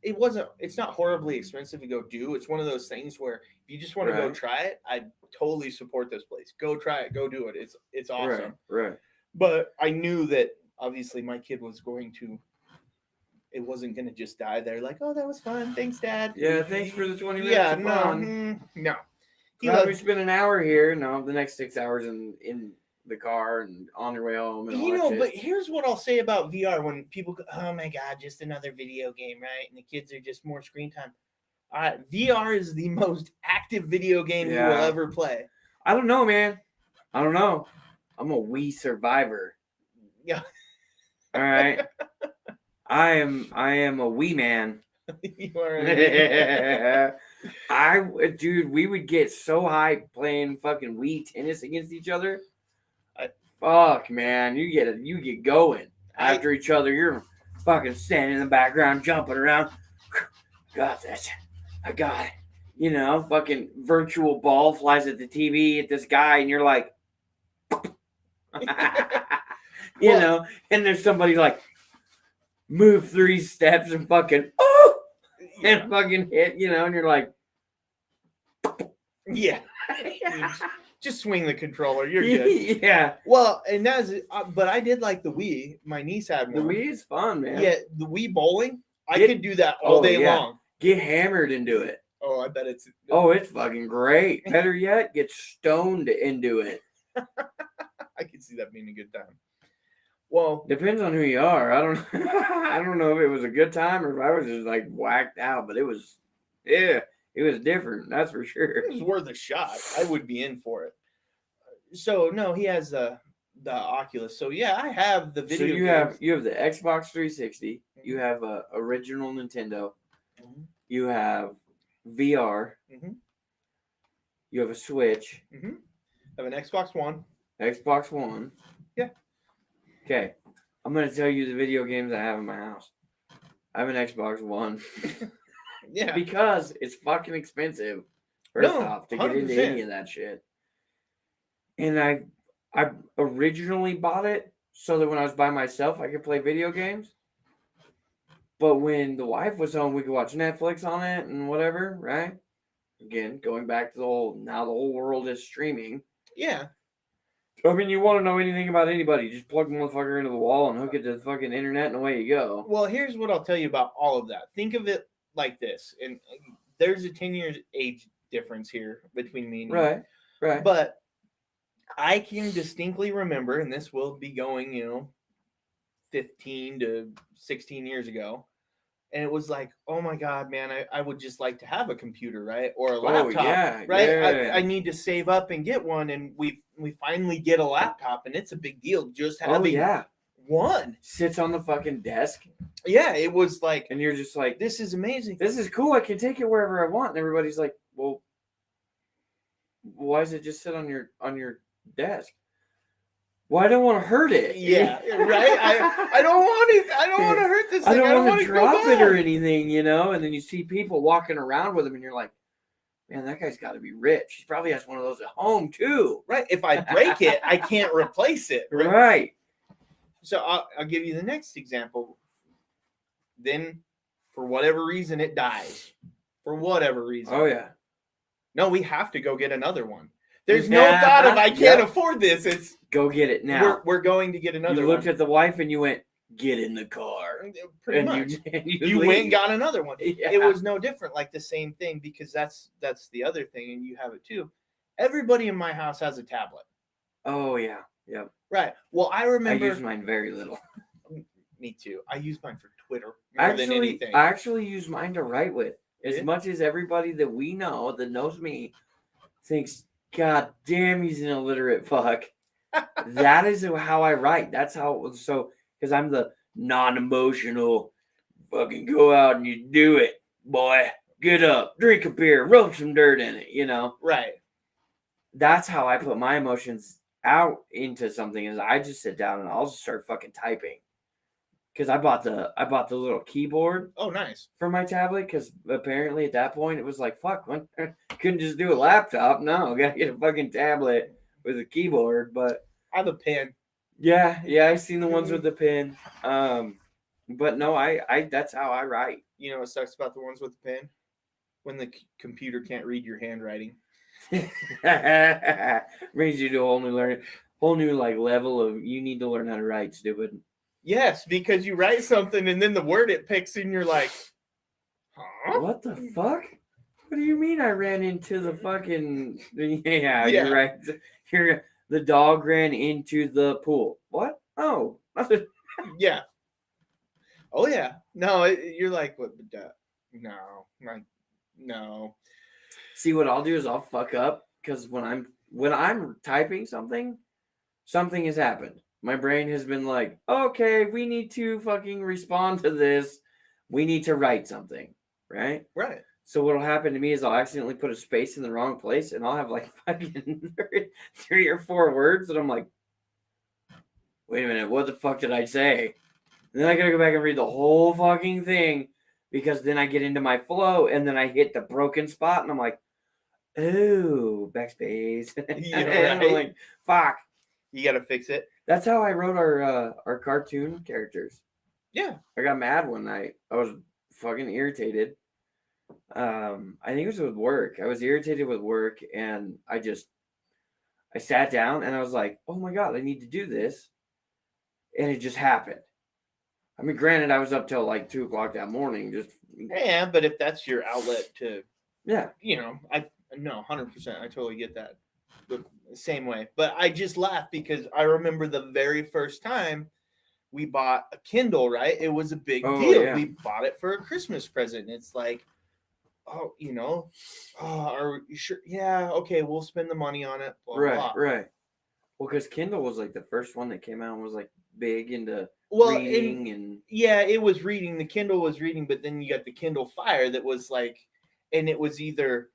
B: it's not horribly expensive to go do. It's one of those things where if you just want to go try it, I totally support this place. Go try it, go do it. It's awesome.
A: Right.
B: But I knew that obviously my kid it wasn't going to just die there. Like, oh, that was fun. Thanks, Dad.
A: Yeah. Thanks for the 20 minutes of fun.
B: No.
A: We spent an hour here. No, the next 6 hours in the car and on your way home. And
B: but here's what I'll say about VR when people go, oh my God, just another video game, right? And the kids are just more screen time. All right, VR is the most active video game you will ever play.
A: I don't know, man. I don't know. I'm a Wii survivor.
B: Yeah.
A: All right. I am a Wii man.
B: You are
A: dude, we would get so high playing fucking Wii tennis against each other. Fuck, man, you get going after each other. You're fucking standing in the background, jumping around. Got that. I got it. Fucking virtual ball flies at the TV at this guy, and you're like, and there's somebody like, move 3 steps and fucking, and fucking hit, and you're like,
B: yeah. Just swing the controller. You're good.
A: Yeah.
B: Well, and but I did like the Wii. My niece had one.
A: The Wii is fun, man.
B: Yeah, the Wii bowling. I could do that all day long.
A: Get hammered into it.
B: Oh, I bet it's.
A: Oh, it's fucking great. Better yet, get stoned into it.
B: I could see that being a good time. Well,
A: depends on who you are. I don't know if it was a good time or if I was just like whacked out, but it was, it was different. That's for sure.
B: It was worth a shot. I would be in for it. So no, he has the the Oculus. So yeah, I have the video.
A: So you
B: games.
A: have the Xbox 360. You have a original Nintendo.
B: Mhm.
A: You have VR.
B: Mhm.
A: You have a Switch.
B: Mhm. I have an Xbox One.
A: Xbox One.
B: Yeah.
A: Okay, I'm gonna tell you the video games I have in my house. I have an Xbox One
B: Yeah.
A: because it's fucking expensive. First
B: No,
A: off, to get into any
B: 100%.
A: of that shit. And I originally bought it so that when I was by myself, I could play video games. But when the wife was home, we could watch Netflix on it and whatever, right? Again, going back to now the whole world is streaming.
B: Yeah.
A: I mean, you want to know anything about anybody, just plug the motherfucker into the wall and hook it to the fucking internet and away you go.
B: Well, here's what I'll tell you about all of that. Think of it like this. And there's a 10-year age difference here between me and you.
A: Right.
B: But I can distinctly remember, and this will be going, 15 to 16 years ago. And it was like, oh my God, man, I would just like to have a computer, right? Or a laptop, right?
A: Yeah.
B: I need to save up and get one. And we finally get a laptop, and it's a big deal just having one.
A: Sits on the fucking desk.
B: Yeah, it was like,
A: and you're just like,
B: this is amazing.
A: This is cool. I can take it wherever I want. And everybody's like, well, why does it just sit on your desk? Well, I don't want to hurt it.
B: Yeah, right. I don't want it. I don't want to hurt this thing.
A: I don't want to drop it or
B: it.
A: anything, And then you see people walking around with them, and you're like, man, that guy's got to be rich. He probably has one of those at home too.
B: Right. If I break it, I can't replace it.
A: Right.
B: So I'll give you the next example. Then, for whatever reason, it dies. For whatever reason.
A: Oh yeah.
B: No, we have to go get another one. There's no thought of I can't afford this. It's
A: go get it now.
B: We're going to get another one.
A: You looked at the wife and you went, get in the car.
B: Pretty much. You went and got another one. Yeah. It was no different, like the same thing, because that's the other thing, and you have it too. Everybody in my house has a tablet.
A: Oh yeah. Yep.
B: Right. Well, I remember.
A: I use mine very little.
B: Me too. I use mine for Twitter more than anything.
A: I actually use mine to write with. As much as everybody that we know that knows me thinks, God damn, he's an illiterate fuck. That is how I write. That's how it was. So, because I'm the non-emotional, fucking go out and you do it, boy. Get up, drink a beer, rub some dirt in it,
B: Right.
A: That's how I put my emotions out into something. Is I just sit down and I'll just start fucking typing. Because I bought the little keyboard.
B: Oh, nice.
A: For my tablet, because apparently at that point it was like, fuck, couldn't just do a laptop. No, gotta get a fucking tablet with a keyboard. But
B: I have a pen.
A: Yeah, I've seen the ones with the pen. But no, I that's how I write.
B: You know what sucks about the ones with the pen? When the computer can't read your handwriting.
A: Brings you to a whole new like level of you need to learn how to write, stupid.
B: Yes, because you write something and then the word it picks and you're like, huh?
A: What the fuck? What do you mean I ran into the fucking... Yeah, you're right. The dog ran into the pool. What? Oh.
B: Yeah. Oh, yeah. No, you're like, what? No. No.
A: See, what I'll do is I'll fuck up because when I'm typing something has happened. My brain has been like, okay, we need to fucking respond to this. We need to write something, right?
B: Right.
A: So what'll happen to me is I'll accidentally put a space in the wrong place, and I'll have like fucking 3 or 4 words, and I'm like, wait a minute, what the fuck did I say? And then I gotta go back and read the whole fucking thing, because then I get into my flow, and then I hit the broken spot, and I'm like, oh, backspace.
B: Yeah, right.
A: And I'm like, fuck.
B: You gotta fix it.
A: That's how I wrote our cartoon characters.
B: Yeah.
A: I got mad one night. I was fucking irritated. I think it was with work. I was irritated with work, and I sat down and I was like, oh my God, I need to do this. And it just happened. I mean, granted, I was up till like 2:00 that morning.
B: Yeah, but if that's your outlet to,
A: yeah,
B: I 100%. I totally get that. The same way. But I just laughed because I remember the very first time we bought a Kindle, right? It was a big deal. Yeah. We bought it for a Christmas present. And it's like, are you sure? Yeah, okay, we'll spend the money on it. Blah,
A: right,
B: blah.
A: Right. Well, because Kindle was like the first one that came out and was like big into
B: Well,
A: reading and
B: yeah, it was reading. The Kindle was reading, but then you got the Kindle Fire that was like, and it was either,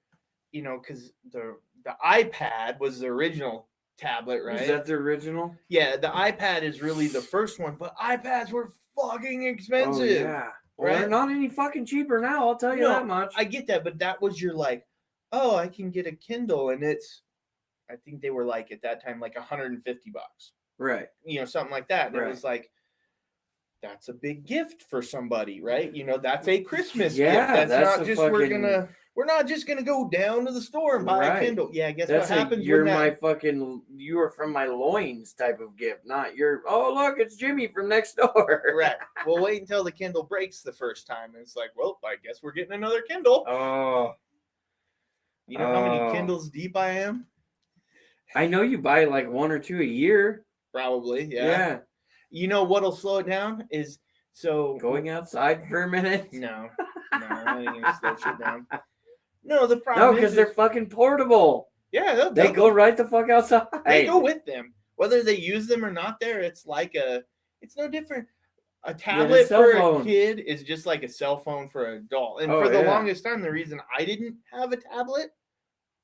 B: because the iPad was the original tablet, right?
A: Is that the original?
B: Yeah, the iPad is really the first one, but iPads were fucking expensive.
A: Oh yeah. Well,
B: right?
A: they're not any fucking cheaper now. I'll tell you
B: No,
A: that much.
B: I get that, but that was your like, oh, I can get a Kindle, and I think they were like at that time like $150,
A: Right.
B: Something like that. And
A: Right.
B: It was like, that's a big gift for somebody, right? That's a Christmas
A: Yeah,
B: gift. That's not
A: a
B: just
A: fucking...
B: we're not just gonna go down to the store and buy a
A: Right.
B: Kindle. Yeah, guess
A: That's
B: what happens
A: you're
B: when
A: my
B: that
A: fucking, you are from my loins type of gift, not your, oh look, it's Jimmy from next door.
B: right. Well, wait until the Kindle breaks the first time, and it's like, well, I guess we're getting another Kindle.
A: Oh,
B: You know how many Kindles deep I am?
A: I know you buy like one or two a year.
B: Probably, yeah.
A: Yeah.
B: You know what'll slow it down is
A: going outside for a minute.
B: No, I ain't gonna slow shit down. No, the
A: No,
B: problem
A: because they're fucking portable.
B: Yeah,
A: they go right the fuck outside.
B: They go with them, whether they use them or not. It's no different. A tablet for a kid is just like a cell phone for an adult. And for the longest time, the reason I didn't have a tablet,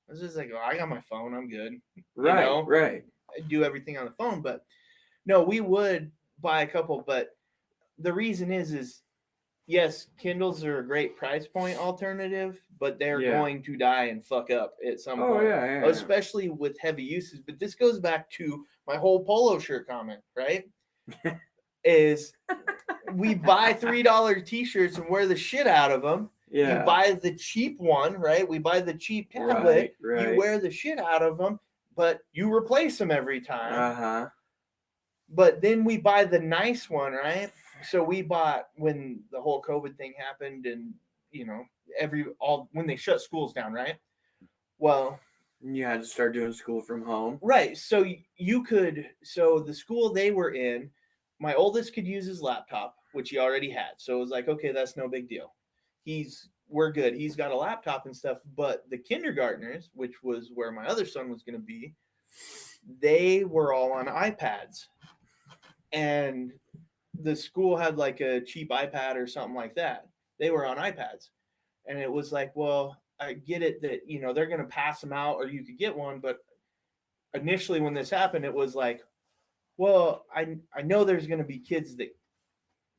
B: I was just like, oh, I got my phone, I'm good.
A: Right, right.
B: I do everything on the phone, but no, we would buy a couple. But the reason is yes, Kindles are a great price point alternative, but they're going to die and fuck up at some point.
A: Yeah.
B: Especially with heavy uses. But this goes back to my whole polo shirt comment, right? Is we buy $3 t-shirts and wear the shit out of them. Yeah. You buy the cheap one, right? We buy the cheap tablet. Right. You wear the shit out of them, but you replace them every time.
A: Uh-huh.
B: But then we buy the nice one, right? So we bought when the whole COVID thing happened, and when they shut schools down, right? Well,
A: you had to start doing school from home,
B: right? So the school they were in, my oldest could use his laptop, which he already had. So it was like, okay, that's no big deal. We're good. He's got a laptop and stuff. But the kindergartners, which was where my other son was going to be, they were all on iPads, and the school had like a cheap iPad or something like that. They were on iPads. And it was like, well, I get it that, they're going to pass them out or you could get one. But initially when this happened, it was like, well, I know there's going to be kids that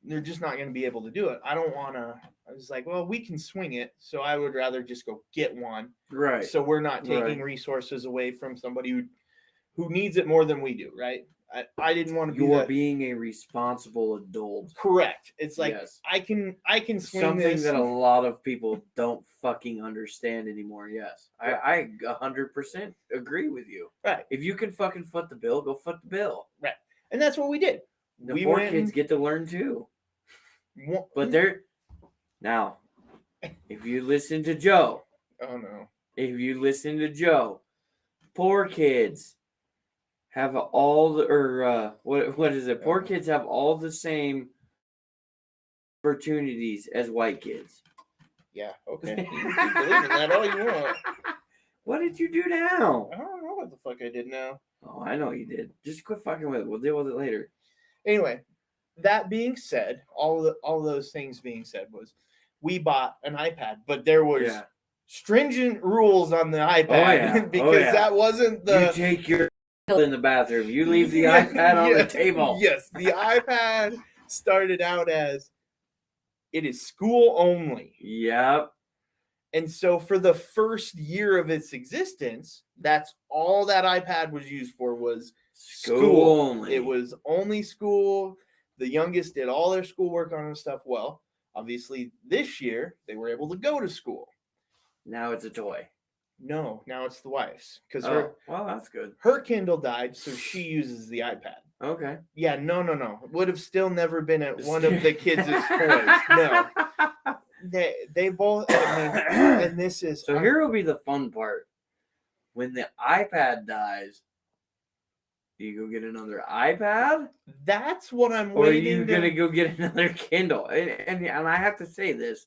B: they're just not going to be able to do it. I don't want to. I was like, well, we can swing it. So I would rather just go get one.
A: Right.
B: So we're not taking resources away from somebody who needs it more than we do, right? I didn't want to be.
A: You're being a responsible adult.
B: Correct. It's like I can swing
A: something that a lot of people don't fucking understand anymore. Yes, I 100% agree with you.
B: Right.
A: If you can fucking foot the bill, go foot the bill.
B: Right. And that's what we did.
A: The poor kids get to learn too. But now, if you listen to Joe.
B: Oh no.
A: If you listen to Joe, poor kids have all what is it? Poor kids have all the same opportunities as white kids.
B: Yeah, okay. You can believe in that all you want.
A: What did you do now?
B: I don't know what the fuck I did now.
A: Oh, I know you did. Just quit fucking with it. We'll deal with it later.
B: Anyway, that being said, all those things being said was we bought an iPad, but there was stringent rules on the iPad because that wasn't the...
A: You take your in the bathroom. You leave the iPad on the table.
B: Yes, the iPad started out as it is school only.
A: Yep.
B: And so for the first year of its existence, that's all that iPad was used for was school
A: only.
B: It was only school. The youngest did all their schoolwork on and stuff. Well, obviously this year they were able to go to school.
A: Now it's a toy.
B: No, now it's the wife's because
A: well, that's good.
B: Her Kindle died, so she uses the iPad.
A: Okay.
B: Yeah, no. It would have still never been at one of the kids' toys. No. They both. And this is
A: so. Here will be the fun part. When the iPad dies, do you go get another iPad?
B: That's what I'm waiting.
A: Or are you gonna go get another Kindle? And I have to say this.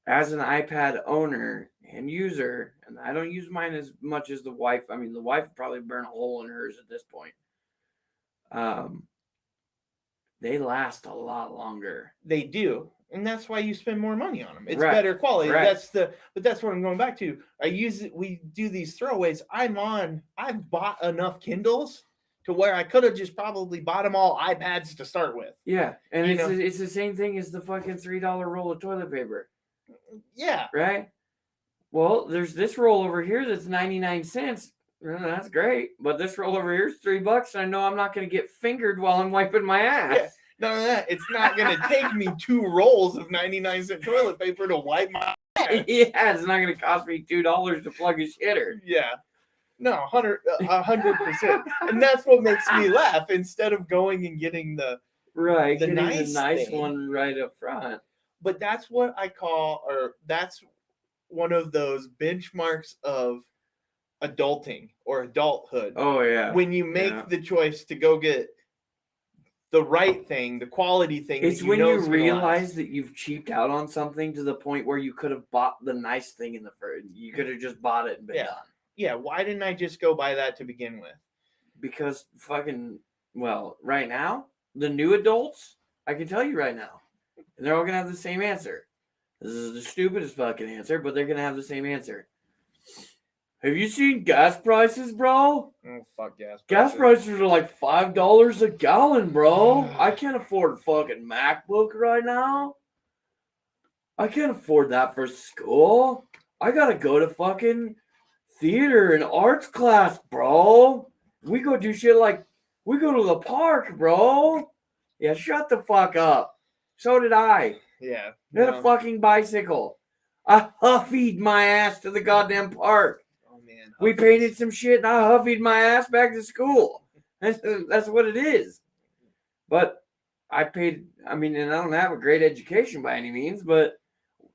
A: As an iPad owner, and user, and I don't use mine as much as the wife. I mean, the wife would probably burn a hole in hers at this point. They last a lot longer.
B: They do. And that's why you spend more money on them. It's
A: Right,
B: better quality.
A: right.
B: But that's what I'm going back to. We do these throwaways. I've bought enough Kindles to where I could have just probably bought them all iPads to start with.
A: Yeah, and
B: You know?
A: it's the same thing as the fucking $3 roll of toilet paper,
B: Yeah.
A: right? Well, there's this roll over here that's 99 cents. Well, that's great, but this roll over here is $3, and I know I'm not going to get fingered while I'm wiping my ass.
B: Yeah. None of that. It's not going to take me 2 rolls of 99-cent toilet paper to wipe my ass.
A: Yeah, it's not going to cost me $2 to plug a shitter.
B: Yeah. No, 100%. And that's what makes me laugh instead of going and getting the
A: getting
B: nice
A: the nice
B: thing.
A: one right up front.
B: But that's what I call, or that's one of those benchmarks of adulting or adulthood.
A: Oh, yeah.
B: When you make the choice to go get the right thing, the quality thing.
A: It's when you realize that you've cheaped out on something to the point where you could have bought the nice thing in the first. You could have just bought it and been done.
B: Yeah, why didn't I just go buy that to begin with?
A: Because right now, the new adults, I can tell you right now, they're all going to have the same answer. This is the stupidest fucking answer, but they're going to have the same answer. Have you seen gas prices, bro?
B: Oh, fuck gas prices.
A: Gas prices are like $5 a gallon, bro. I can't afford a fucking MacBook right now. I can't afford that for school. I gotta go to fucking theater and arts class, bro. We go do shit like, we go to the park, bro. Yeah, shut the fuck up. So did I.
B: Yeah.
A: I had a fucking bicycle. I huffied my ass to the goddamn park.
B: Man,
A: we painted some shit and I huffied my ass back to school. That's what it is. But I paid, and I don't have a great education by any means, but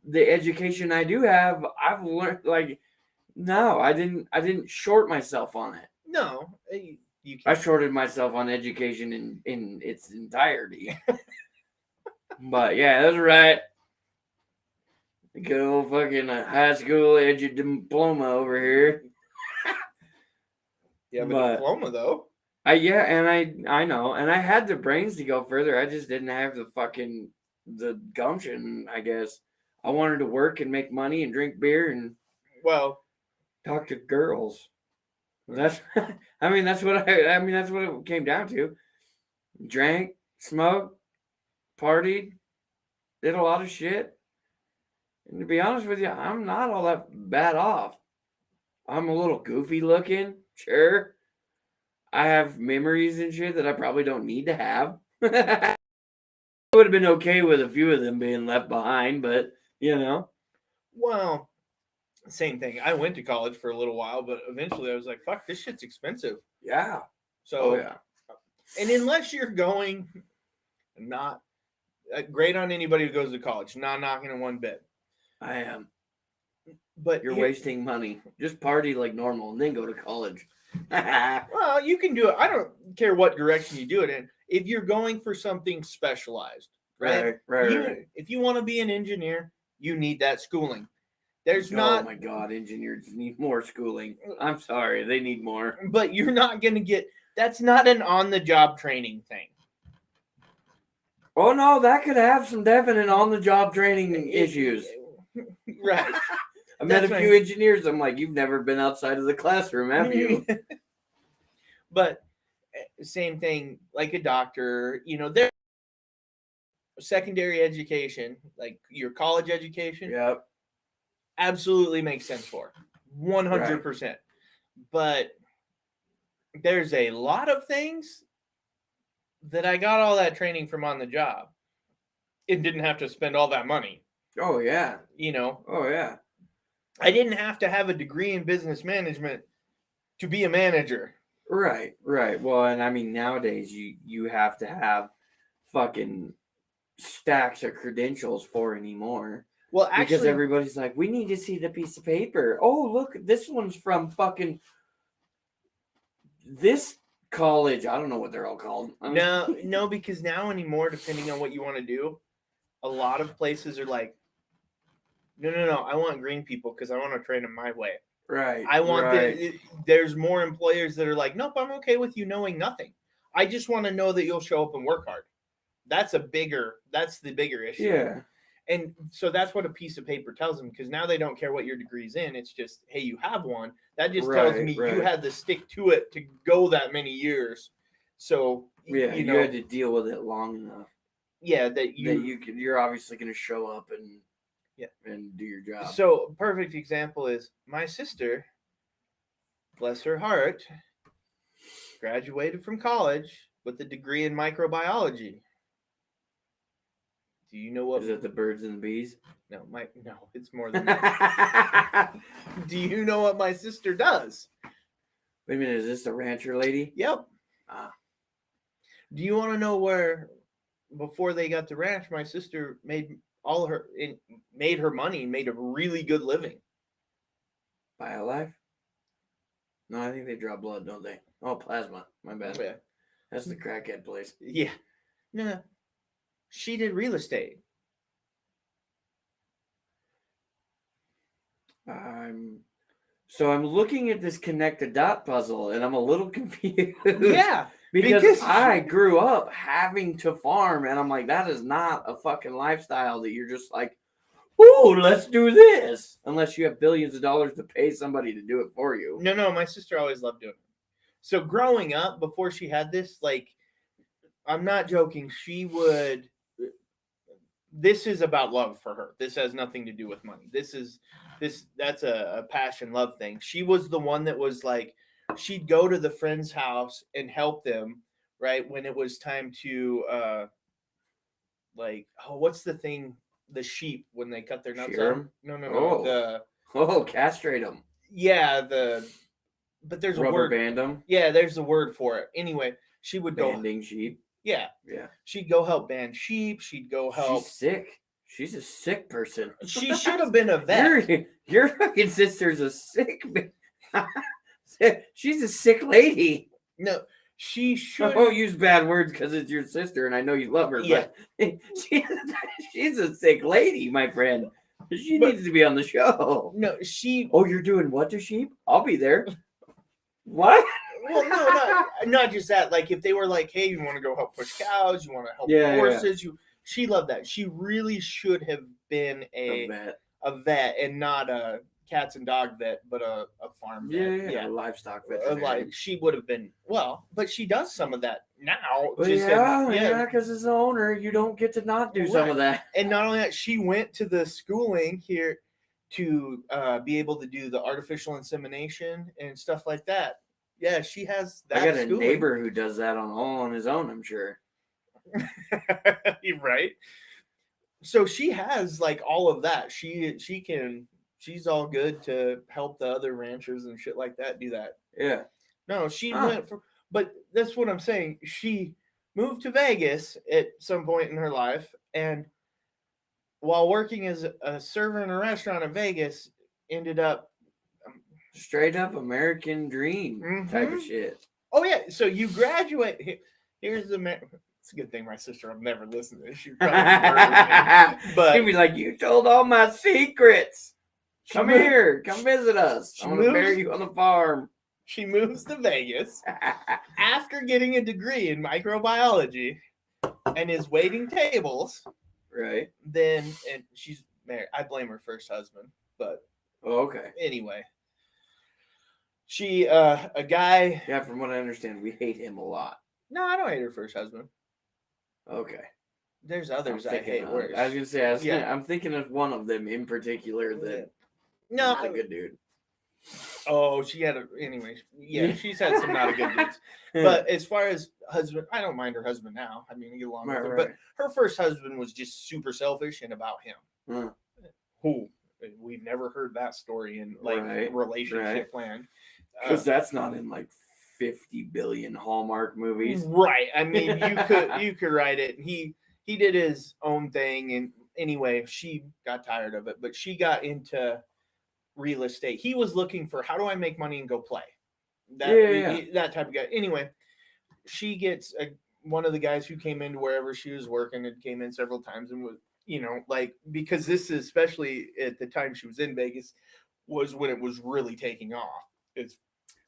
A: the education I do have, I've learned, no, I didn't short myself on it.
B: No,
A: I shorted myself on education in its entirety. But yeah, that's right. Good old fucking high school diploma over here.
B: Yeah, but diploma though.
A: I know, and I had the brains to go further. I just didn't have the gumption, I guess. I wanted to work and make money and drink beer and talk to girls. That's that's what it came down to. Drank, smoked, partied, did a lot of shit. And to be honest with you, I'm not all that bad off. I'm a little goofy looking, sure. I have memories and shit that I probably don't need to have. I would have been okay with a few of them being left behind, but
B: Well, same thing. I went to college for a little while, but eventually I was like, fuck, this shit's expensive.
A: Yeah.
B: So, and unless you're going, not great on anybody who goes to college, not knocking it one bit.
A: I am.
B: But
A: you're wasting money. Just party like normal and then go to college.
B: Well, you can do it. I don't care what direction you do it in. If you're going for something specialized, right? If you want to be an engineer, you need that schooling. Oh
A: my God, engineers need more schooling. I'm sorry, they need more.
B: But you're not going to get, that's not an on-the-job training thing.
A: Oh, no, that could have some definite on-the-job training issues.
B: Right.
A: I met a few engineers. I'm like, you've never been outside of the classroom, have you?
B: But same thing, like a doctor, their secondary education, like your college education.
A: Yep.
B: Absolutely makes sense for 100%. Right. But there's a lot of things that I got all that training from on the job. It didn't have to spend all that money.
A: Oh, yeah.
B: Oh, yeah. I didn't have to have a degree in business management to be a manager.
A: Right. Well, and nowadays you have to have fucking stacks of credentials for anymore.
B: Well, actually,
A: because everybody's like, we need to see the piece of paper. Oh, look, this one's from fucking this college. I don't know what they're all called.
B: No, because now anymore, depending on what you want to do, a lot of places are like, No. I want green people because I want to train them my way.
A: Right.
B: I want
A: right.
B: there's more employers that are like, nope, I'm okay with you knowing nothing. I just want to know that you'll show up and work hard. That's the bigger issue.
A: Yeah.
B: And so that's what a piece of paper tells them, because now they don't care what your degree's in. It's just, hey, you have one. That just tells me you had to stick to it to go that many years. So
A: Yeah,
B: you
A: you
B: know,
A: had to deal with it long enough.
B: yeah,
A: You're obviously going to show up and
B: yeah,
A: and do your job.
B: So a perfect example is my sister, bless her heart, graduated from college with a degree in microbiology. Do you know what?
A: Is it the birds and the bees?
B: No, it's more than that. Do you know what my sister does?
A: Wait a minute, is this the rancher lady?
B: Yep.
A: Ah.
B: Do you want to know where, before they got the ranch, my sister made her money and made a really good living?
A: BioLife? No, I think they draw blood, don't they? Oh, plasma. My bad.
B: Yeah.
A: That's the crackhead place.
B: Yeah. No. She did real estate.
A: I'm looking at this connect a dot puzzle and I'm a little confused.
B: Yeah.
A: because I grew up having to farm and I'm like, that is not a fucking lifestyle that you're just like, ooh, let's do this. Unless you have billions of dollars to pay somebody to do it for you.
B: No, my sister always loved doing it. So growing up, before she had this, like, I'm not joking, this is about love for her. This has nothing to do with money. That's a passion love thing. She was the one that was like, she'd go to the friend's house and help them, right? When it was time to what's the thing? The sheep, when they cut their nuts off. No.
A: Castrate them.
B: Yeah, but there's
A: Rubber
B: a word.
A: band them.
B: Yeah, there's a word for it. Anyway, she would go
A: banding sheep.
B: Yeah. She'd go help band sheep. She'd go help.
A: She's sick. She's a sick person.
B: She should have been a vet.
A: Your fucking sister's a sick. She's a sick lady.
B: No, she should.
A: I won't use bad words because it's your sister and I know you love her.
B: Yeah.
A: But she's a sick lady, my friend. She needs to be on the show.
B: No,
A: Oh, you're doing what to sheep? I'll be there. What?
B: Well, no, not just that. Like, if they were like, "Hey, you want to go help push cows? You want to help horses?" She loved that. She really should have been a vet and not a cats and dog vet, but a farm vet.
A: Yeah, a livestock vet.
B: She would have been but she does some of that now.
A: Well, because as an owner, you don't get to not do some of that.
B: And not only that, she went to the schooling here to be able to do the artificial insemination and stuff like that. Yeah, she has that.
A: I got a neighbor who does that all on his own, I'm sure.
B: Right. So she has like all of that. She's all good to help the other ranchers and shit like that do that.
A: Yeah.
B: No, she went for, but that's what I'm saying. She moved to Vegas at some point in her life, and while working as a server in a restaurant in Vegas, ended up
A: straight up American dream type of shit.
B: Oh yeah, so you graduate. Here's it's a good thing my sister will never listen to this. She probably me, but
A: she'd be like, "You told all my secrets. Come here, come visit us. I'm gonna bury you on the farm."
B: She moves to Vegas after getting a degree in microbiology and is waiting tables.
A: Right.
B: And she's married. I blame her first husband, but
A: okay.
B: Anyway. She, a guy.
A: Yeah, from what I understand, we hate him a lot.
B: No, I don't hate her first husband.
A: Okay.
B: There's others I hate worse.
A: I was gonna say, I'm thinking of one of them in particular that. Not a good dude.
B: Oh, she had anyway. Yeah, she's had some not a good dudes. But as far as husband, I don't mind her husband now. I mean, I get along with her. But her first husband was just super selfish and about him. Who we've never heard that story in relationship plan.
A: Because that's not in like 50 billion Hallmark movies.
B: Right. I mean, you could write it. He did his own thing, and anyway, she got tired of it, but she got into real estate. He was looking for, how do I make money and go play? That type of guy. Anyway, she gets one of the guys who came into wherever she was working and came in several times and you know, like, because this is especially at the time she was in Vegas was when it was really taking off. It's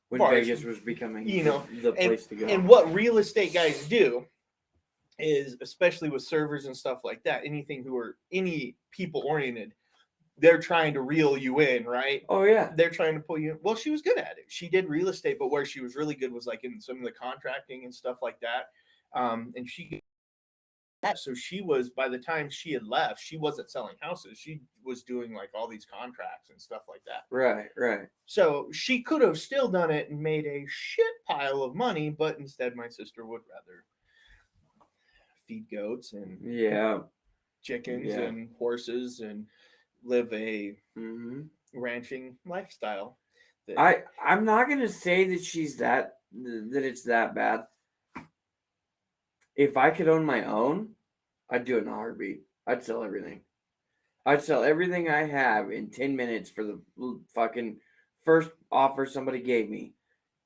A: when
B: far as-
A: Vegas was becoming,
B: you know,
A: the place to go.
B: And what real estate guys do is, especially with servers and stuff like that, anything who are any people oriented, they're trying to reel you in, right?
A: Oh yeah,
B: They're trying to pull you in. Well, she was good at it. She did real estate, but where she was really good was like in some of the contracting and stuff like that. And she, so she was, by the time she had left, she wasn't selling houses. She was doing like all these contracts and stuff like that.
A: right.
B: So she could have still done it and made a shit pile of money, but instead my sister would rather feed goats and chickens and horses and live a ranching lifestyle.
A: I'm not gonna say that that it's that bad. If I could own my own, I'd do it in a heartbeat. I'd sell everything. I'd sell everything I have in 10 minutes for the fucking first offer somebody gave me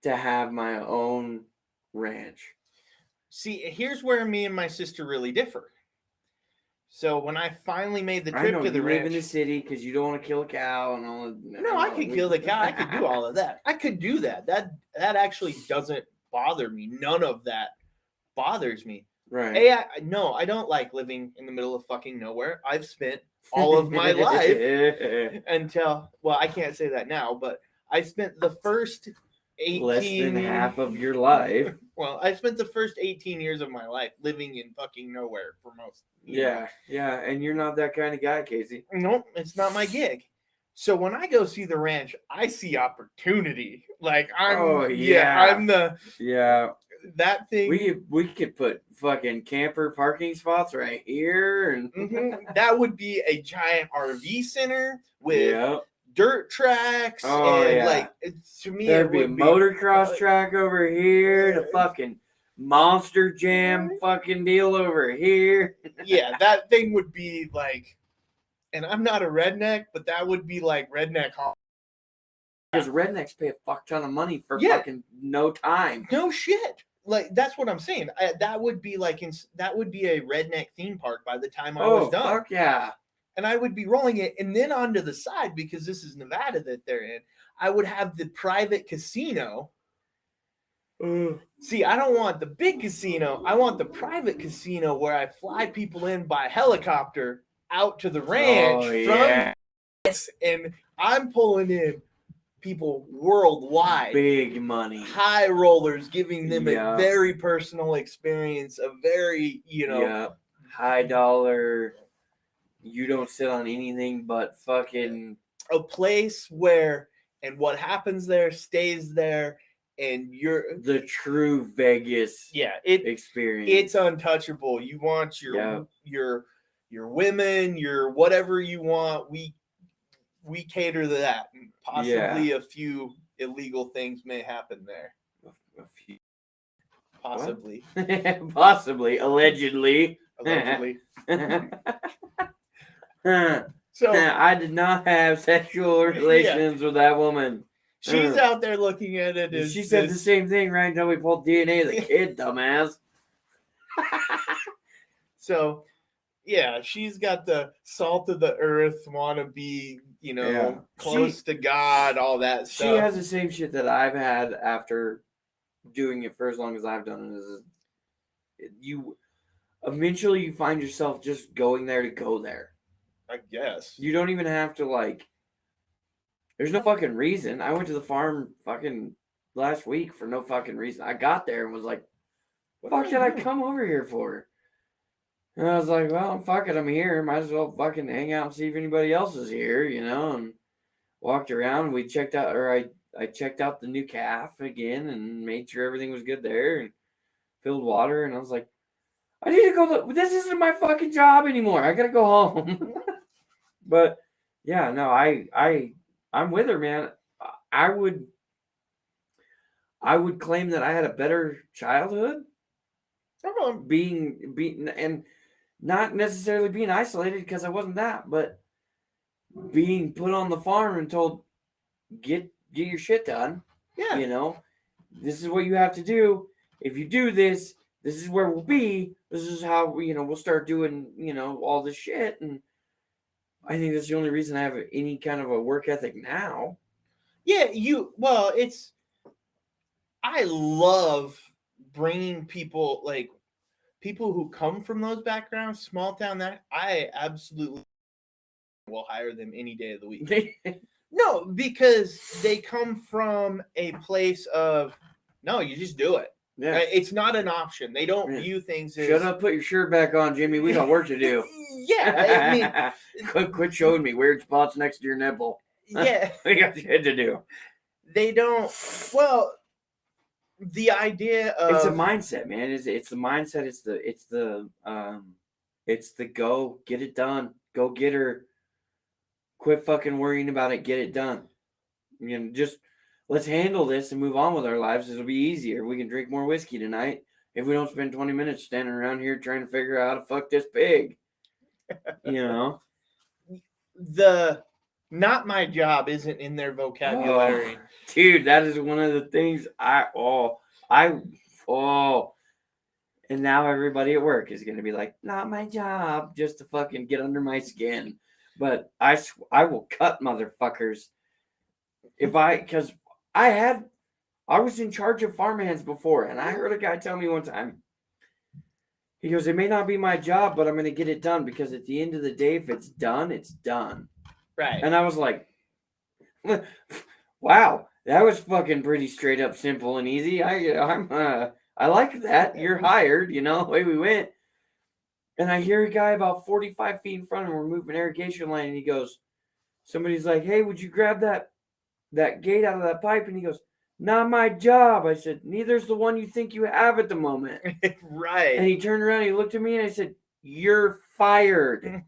A: to have my own ranch.
B: See, here's where me and my sister really differ. So when I finally made the trip to the ranch,
A: live in the city because you don't want to kill a cow and all.
B: No, I could kill the cow. I could do all of that. I could do that. That actually doesn't bother me. None of that bothers me.
A: Right.
B: Hey, I don't like living in the middle of fucking nowhere. I've spent all of my life until, well, I can't say that now, but I spent the first 18
A: less than half of your life.
B: Well, I spent the first 18 years of my life living in fucking nowhere for most.
A: Yeah, and you're not that kind of guy, Casey.
B: Nope, it's not my gig. So when I go see the ranch, I see opportunity. Like I'm that thing.
A: We could put fucking camper parking spots right here, and
B: that would be a giant RV center with dirt tracks. Like to me,
A: there'd be a motocross track over here, the fucking monster jam fucking deal over here.
B: Yeah, that thing would be like, and I'm not a redneck, but that would be like redneck.
A: Because rednecks pay a fuck ton of money for fucking no time.
B: No shit. Like, that's what I'm saying. That would be like, that would be a redneck theme park by the time I was done.
A: Fuck yeah.
B: And I would be rolling it. And then onto the side, because this is Nevada that they're in, I would have the private casino. See, I don't want the big casino. I want the private casino where I fly people in by helicopter out to the ranch and I'm pulling in people worldwide,
A: big money,
B: high rollers, giving them a very personal experience, a very
A: high dollar. You don't sit on anything but fucking
B: a place where, and what happens there stays there, and you're
A: the true Vegas experience.
B: It's untouchable. You want your women, your whatever you want. We cater to that. Possibly a few illegal things may happen there.
A: A few.
B: Possibly.
A: Possibly. Allegedly.
B: So
A: I did not have sexual relations with that woman.
B: She's out there looking at it as
A: she said the same thing right until we pulled DNA of the kid, dumbass.
B: So she's got the salt of the earth, want to be, close to God, all that stuff.
A: She has the same shit that I've had after doing it for as long as I've done it. You eventually you find yourself just going there to go there.
B: I guess.
A: You don't even have to there's no fucking reason. I went to the farm fucking last week for no fucking reason. I got there and was like, what the fuck did I come over here for? And I was like, well, fuck it, I'm here. Might as well fucking hang out and see if anybody else is here, and walked around. We checked out, I checked out the new calf again and made sure everything was good there and filled water. And I was like, I need to go. This isn't my fucking job anymore. I gotta go home. But yeah, no, I'm with her, man. I would claim that I had a better childhood. Being and not necessarily being isolated because I wasn't that, but being put on the farm and told, get your shit done. Yeah. This is what you have to do. If you do this, this is where we'll be. This is how we'll start doing all this shit. And I think that's the only reason I have any kind of a work ethic now.
B: Yeah, I love bringing people, like people who come from those backgrounds, small town, that I absolutely will hire them any day of the week. No, because they come from a place of, no, you just do it.
A: Yeah.
B: Right? It's not an option. They don't view things as,
A: shut up, put your shirt back on, Jimmy. We got work to do.
B: Yeah, I mean,
A: quit showing me weird spots next to your nipple.
B: Yeah,
A: we got shit to do.
B: They don't. Well, the idea of
A: it's a mindset, man. It's the mindset. It's the go get it done. Go get her. Quit fucking worrying about it. Get it done. Just let's handle this and move on with our lives. It'll be easier. We can drink more whiskey tonight if we don't spend 20 minutes standing around here trying to figure out how to fuck this pig.
B: The not my job isn't in their vocabulary.
A: Dude, that is one of the things and now everybody at work is going to be like, not my job, just to fucking get under my skin. But I will cut motherfuckers because I was in charge of farmhands before, and I heard a guy tell me one time, he goes, it may not be my job, but I'm going to get it done, because at the end of the day, if it's done, it's done.
B: Right.
A: And I was like, wow, that was fucking pretty straight up, simple and easy. I like that. You're hired, away we went. And I hear a guy about 45 feet in front of him, we're moving irrigation line, and he goes, somebody's like, hey, would you grab that gate out of that pipe? And he goes, not my job. I said, neither's the one you think you have at the moment.
B: Right.
A: And he turned around, he looked at me, and I said, you're fired.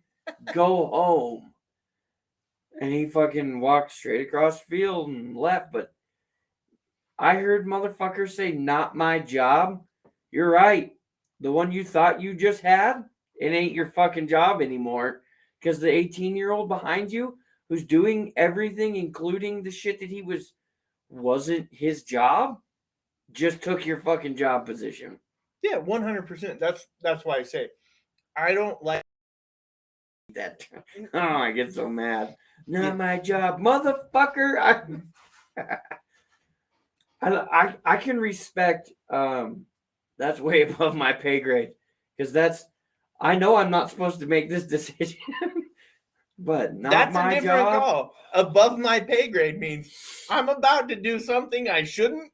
A: Go home. And he fucking walked straight across the field and left. But I heard motherfuckers say, not my job. You're right. The one you thought you just had, it ain't your fucking job anymore. Because the 18-year-old behind you who's doing everything, including the shit that he wasn't his job, just took your fucking job position.
B: Yeah, 100%. That's why I say I don't like
A: that. Oh, I get so mad. Not my job, motherfucker. I can respect. That's way above my pay grade, because I know I'm not supposed to make this decision. But that's my job.
B: Call. Above my pay grade means I'm about to do something I shouldn't.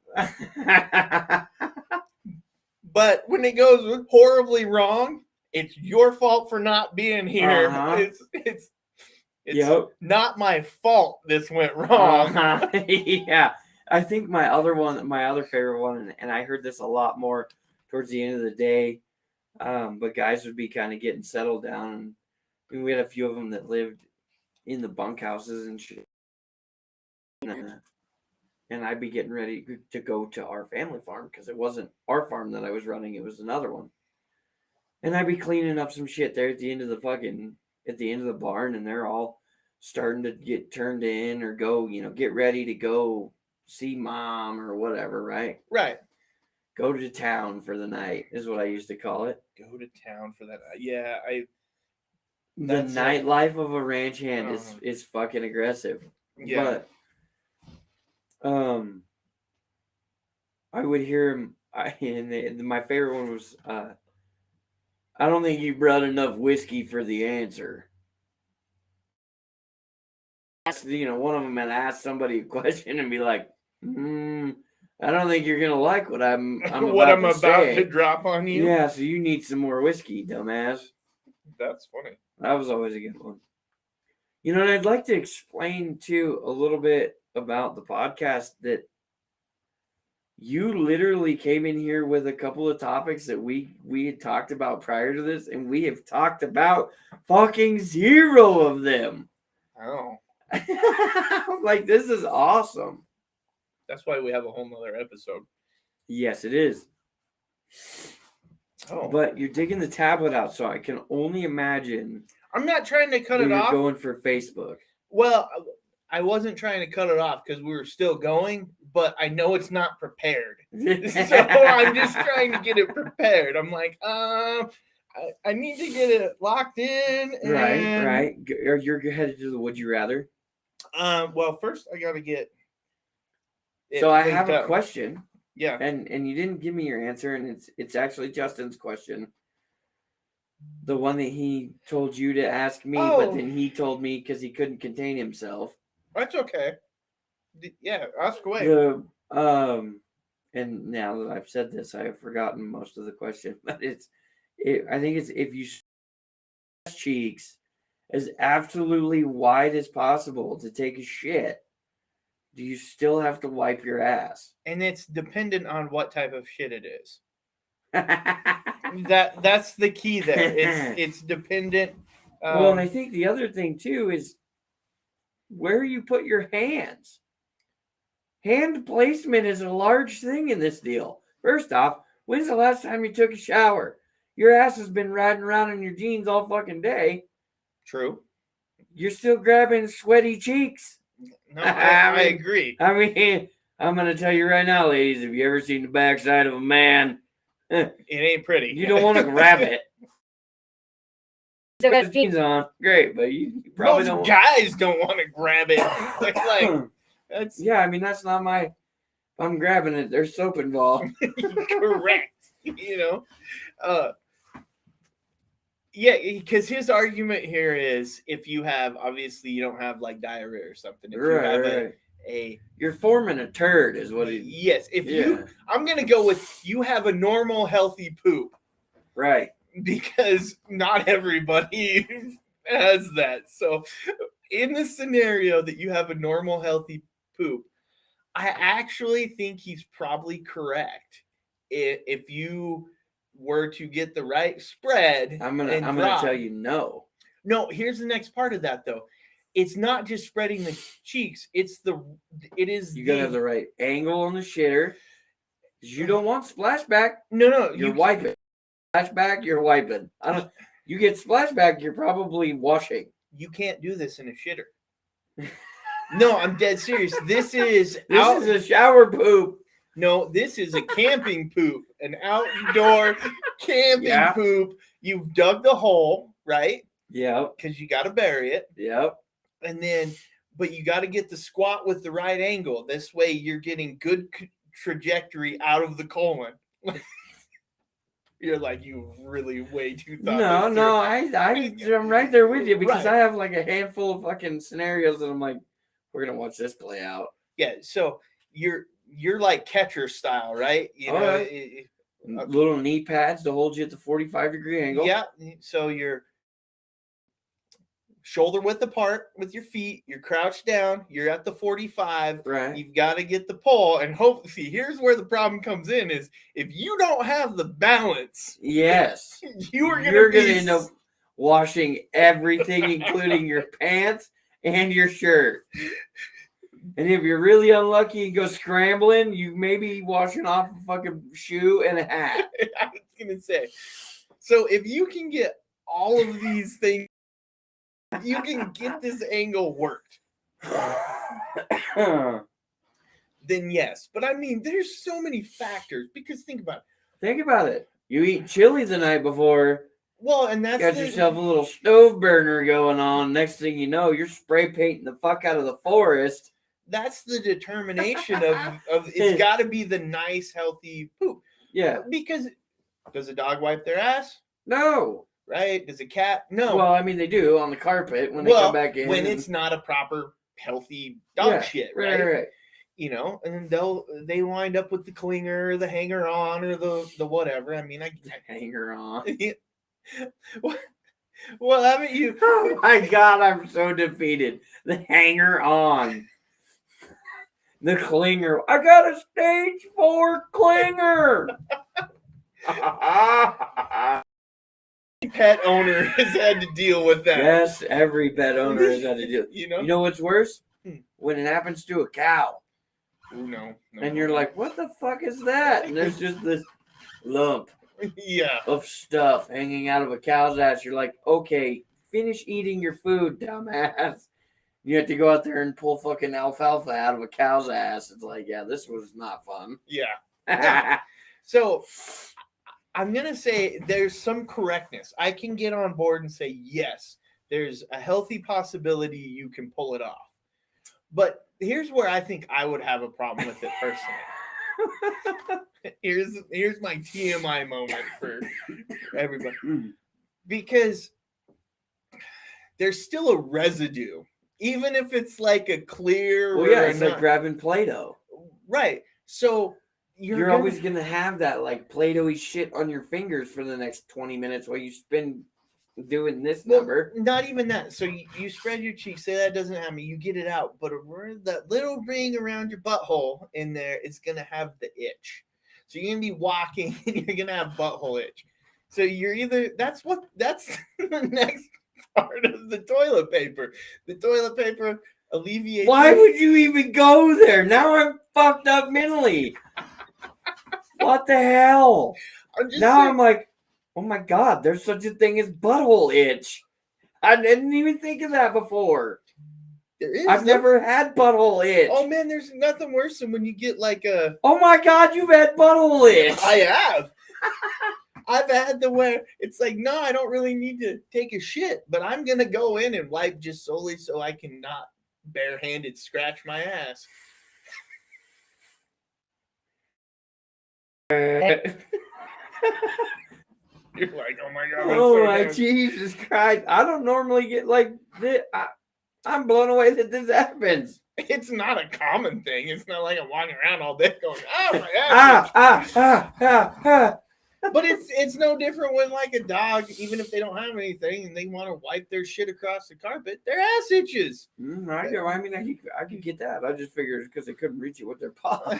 B: But when it goes horribly wrong, it's your fault for not being here. It's not my fault this went wrong.
A: Yeah. I think my other favorite one, and I heard this a lot more towards the end of the day, but guys would be kind of getting settled down. I mean, we had a few of them that lived in the bunkhouses and shit. And I'd be getting ready to go to our family farm, because it wasn't our farm that I was running. It was another one. And I'd be cleaning up some shit there at the end of the barn, and they're all starting to get turned in or go, get ready to go see mom or whatever, right?
B: Right.
A: Go to town for the night is what I used to call it.
B: Go to town for that. Yeah,
A: the nightlife of a ranch hand is fucking aggressive.
B: Yeah.
A: But I would hear him, my favorite one was, I don't think you brought enough whiskey for the answer. One of them had asked somebody a question and be like, I don't think you're going to like what I'm about
B: to drop on you.
A: Yeah, so you need some more whiskey, dumbass.
B: That's funny.
A: That was always a good one. And I'd like to explain, too, a little bit about the podcast, that you literally came in here with a couple of topics that we had talked about prior to this, and we have talked about fucking 0 of them.
B: Oh.
A: Like, this is awesome.
B: That's why we have a whole nother episode.
A: Yes, it is.
B: Oh.
A: But you're digging the tablet out, so I can only imagine.
B: I'm not trying to cut it off.
A: You're going for Facebook.
B: Well, I wasn't trying to cut it off because we were still going, but I know it's not prepared. So I'm just trying to get it prepared. I'm like, I need to get it locked in. And,
A: right. You're headed to the Would You Rather.
B: Well, first I got to get.
A: So I have a question.
B: Yeah.
A: And you didn't give me your answer, and it's actually Justin's question. The one that he told you to ask me, but then he told me because he couldn't contain himself.
B: That's okay. Yeah, ask away.
A: And now that I've said this, I have forgotten most of the question. But I think it's if you cheeks as absolutely wide as possible to take a shit, do you still have to wipe your ass?
B: And it's dependent on what type of shit it is. That's the key there. It's dependent.
A: Well, and I think the other thing too is where you put your hands. Hand placement is a large thing in this deal. First off, when's the last time you took a shower? Your ass has been riding around in your jeans all fucking day.
B: True.
A: You're still grabbing sweaty cheeks.
B: No, I agree.
A: I mean, I'm going to tell you right now, ladies, if you ever seen the backside of a man,
B: it ain't pretty.
A: You don't want to grab it. Put jeans on, great, but you probably
B: Most guys don't want to grab it. That's
A: yeah. I mean, that's not my. If I'm grabbing it, there's soap involved.
B: correct. Yeah, because his argument here is if you have obviously you don't have like diarrhea or something. If you have
A: you're forming a turd, is what it.
B: Yes, I'm gonna go with you have a normal healthy poop.
A: Right.
B: Because not everybody has that. So in the scenario that you have a normal healthy poop, I actually think he's probably correct. If you were to get the right spread,
A: I'm gonna tell you no.
B: No, here's the next part of that though. It's not just spreading the cheeks. You gotta
A: have the right angle on the shitter. You don't want splashback.
B: No,
A: you're wiping. Splashback, you're wiping. You get splashback, you're probably washing.
B: You can't do this in a shitter. No, I'm dead serious. This is
A: a shower poop.
B: No, this is a camping poop, an outdoor camping poop. You've dug the hole, right?
A: Yeah.
B: Because you got to bury it.
A: Yep.
B: And then, but you got to get the squat with the right angle. This way, you're getting good trajectory out of the colon. You're like, you really way too thought.
A: No, I'm right there with you because I have like a handful of fucking scenarios that I'm like, we're gonna watch this play out.
B: Yeah, so you're like catcher style, right?
A: Little knee pads to hold you at the 45-degree angle.
B: Yeah, so you're shoulder width apart with your feet. You're crouched down. You're at the 45.
A: Right.
B: You've got to get the pull. And hopefully, here's where the problem comes in: is if you don't have the balance,
A: yes,
B: you're
A: gonna end up washing everything, including your pants and your shirt. And if you're really unlucky and go scrambling, you may be washing off a fucking shoe and a hat.
B: I was gonna say. So if you can get all of these things. You can get this angle worked. Then yes. But I mean, there's so many factors because think about
A: it. You eat chili the night before.
B: Well, and that's
A: got yourself a little stove burner going on. Next thing you know, you're spray painting the fuck out of the forest.
B: That's the determination of it's got to be the nice, healthy poop.
A: Yeah.
B: Because does a dog wipe their ass?
A: No.
B: Right? Does a cat? No.
A: Well, I mean, they do on the carpet when they come back in.
B: When it's not a proper, healthy dog shit, right?
A: Right.
B: And then they wind up with the clinger, the hanger on, or the whatever. I mean,
A: the hanger on.
B: Well, haven't you?
A: Oh my God, I'm so defeated. The hanger on. The clinger. I got a stage 4 clinger.
B: Pet owner has had to deal with that.
A: Yes, every pet owner has had to deal. You know what's worse? When it happens to a cow.
B: Oh, no.
A: And you're like, what the fuck is that? And there's just this lump of stuff hanging out of a cow's ass. You're like, okay, finish eating your food, dumbass. You have to go out there and pull fucking alfalfa out of a cow's ass. It's like, yeah, this was not fun.
B: Yeah. So I'm going to say there's some correctness. I can get on board and say, yes, there's a healthy possibility you can pull it off. But here's where I think I would have a problem with it personally. Here's my TMI moment for everybody. Because there's still a residue. Even if it's like a clear...
A: Well, yeah, it's like grabbing Play-Doh.
B: Right. So...
A: You're always going to have that like Play-Doh-y shit on your fingers for the next 20 minutes while you spend doing this number.
B: Not even that. So you spread your cheeks, say that doesn't happen, you get it out. But that little ring around your butthole in there is going to have the itch. So you're going to be walking and you're going to have butthole itch. So you're either... That's the next part of the toilet paper. The toilet paper alleviates...
A: Why would you even go there? Now I'm fucked up mentally. What the hell? I'm like, oh my God, there's such a thing as butthole itch. I didn't even think of that before. I've never had butthole itch.
B: Oh man, there's nothing worse than when you get like a...
A: Oh my God, you've had butthole itch.
B: I have. I've had the where it's like, no, I don't really need to take a shit, but I'm going to go in and wipe just solely so I can not barehanded scratch my ass. You're like, oh my God.
A: Oh my Jesus Christ. I don't normally get like this. I'm blown away that this happens.
B: It's not a common thing. It's not like I'm walking around all day going, oh my God. But it's no different when like a dog, even if they don't have anything and they want to wipe their shit across the carpet, their ass itches.
A: I mean, I can get that. I just figured it's because they couldn't reach it with their paw.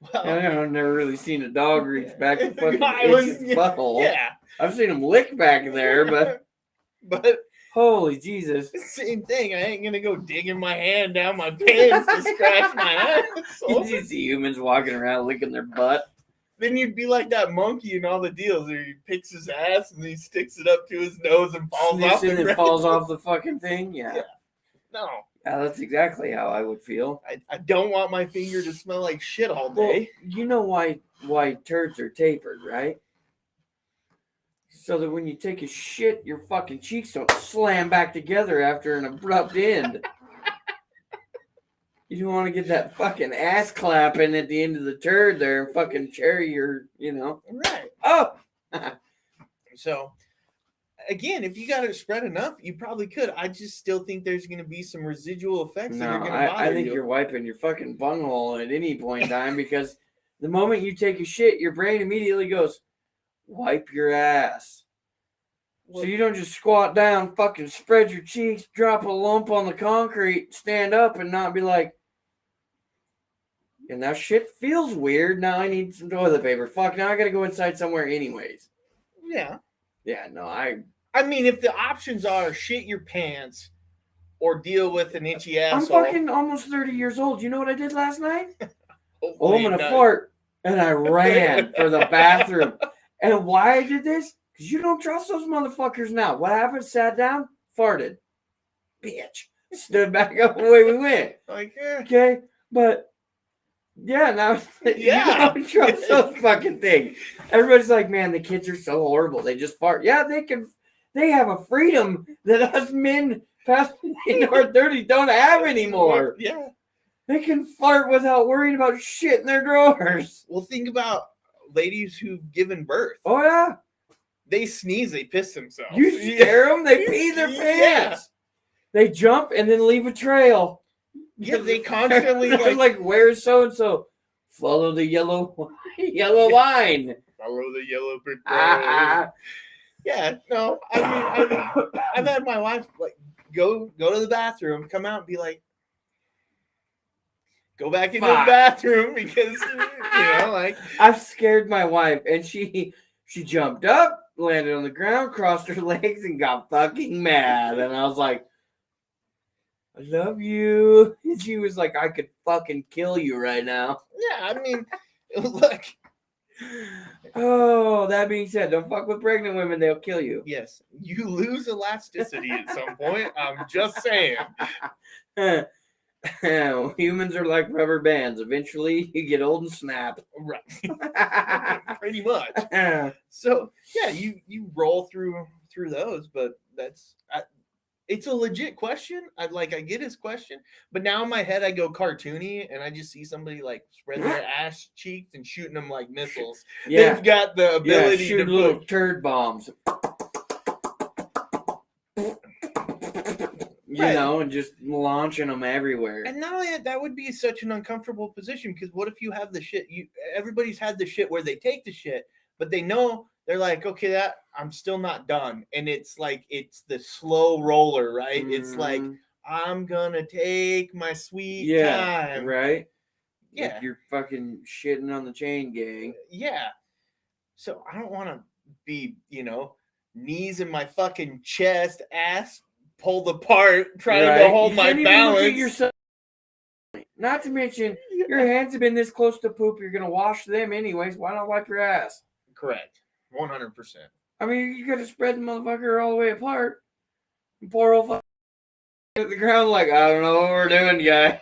A: Well, I've never really seen a dog reach back and fucking itch its butthole.
B: Yeah.
A: I've seen them lick back there, but holy Jesus.
B: Same thing. I ain't gonna go digging my hand down my pants to scratch my ass.
A: You just see humans walking around licking their butt.
B: Then you'd be like that monkey in all the deals where he picks his ass and he sticks it up to his nose and falls off the
A: and falls off the fucking thing. Yeah.
B: No.
A: Yeah, that's exactly how I would feel.
B: I don't want my finger to smell like shit all day.
A: Well, you know why turds are tapered, right? So that when you take a shit, your fucking cheeks don't slam back together after an abrupt end. You don't want to get that fucking ass clapping at the end of the turd there and fucking cherry your,
B: Right.
A: Oh!
B: So... Again, if you got it spread enough, you probably could. I just still think there's going to be some residual effects that are going to bother you.
A: I think you're wiping your fucking bunghole at any point in time because the moment you take a shit, your brain immediately goes, wipe your ass. So you don't just squat down, fucking spread your cheeks, drop a lump on the concrete, stand up and not be like, and that shit feels weird. Now I need some toilet paper. Fuck, now I got to go inside somewhere anyways.
B: Yeah.
A: Yeah, no,
B: I mean, if the options are shit your pants or deal with an itchy asshole.
A: I'm fucking almost 30 years old. You know what I did last night? I'm going to fart. And I ran for the bathroom. And why I did this? Because you don't trust those motherfuckers now. What happened? Sat down, farted. Bitch. Stood back up away we went.
B: Like,
A: okay? But, yeah, now you don't trust those fucking things. Everybody's like, man, the kids are so horrible. They just fart. Yeah, they have a freedom that us men past in our 30s don't have anymore.
B: Yeah.
A: They can fart without worrying about shit in their drawers.
B: Well, think about ladies who've given birth.
A: Oh, yeah.
B: They sneeze, they piss themselves.
A: You scare them, they pee their pants. Yeah. They jump and then leave a trail.
B: Yeah, they constantly
A: like where's so-and-so? Follow the yellow line.
B: Follow the yellow brick road. Yeah, no, I mean, I've had my wife like go to the bathroom, come out and be like, go back into the bathroom because like
A: I've scared my wife and she jumped up, landed on the ground, crossed her legs, and got fucking mad. And I was like, I love you. And she was like, I could fucking kill you right now.
B: Yeah, I mean, look,
A: Oh, that being said, don't fuck with pregnant women. They'll kill you.
B: Yes, you lose elasticity at some point. I'm just saying.
A: Humans are like rubber bands. Eventually, you get old and snap.
B: Right. Pretty much. So yeah, you roll through those, but it's a legit question. I get his question, but now in my head I go cartoony, and I just see somebody like spreading their ass cheeks and shooting them like missiles.
A: Yeah.
B: They've got the ability
A: shoot
B: to
A: little turd bombs. You know, and just launching them everywhere.
B: And not only that would be such an uncomfortable position, because what if you have the shit? Everybody's had the shit where they take the shit, but they know they're like, okay, that I'm still not done, and it's like it's the slow roller, right? Mm-hmm. It's like I'm gonna take my sweet time,
A: right?
B: Yeah,
A: like you're fucking shitting on the chain gang.
B: Yeah. So I don't want to be, knees in my fucking chest, ass pulled apart, trying to hold my balance.
A: Not to mention, your hands have been this close to poop. You're gonna wash them anyways. Why not wipe your ass?
B: Correct, 100%.
A: I mean, you gotta spread the motherfucker all the way apart. And poor old fucker at the ground, like, I don't know what we're doing, guys.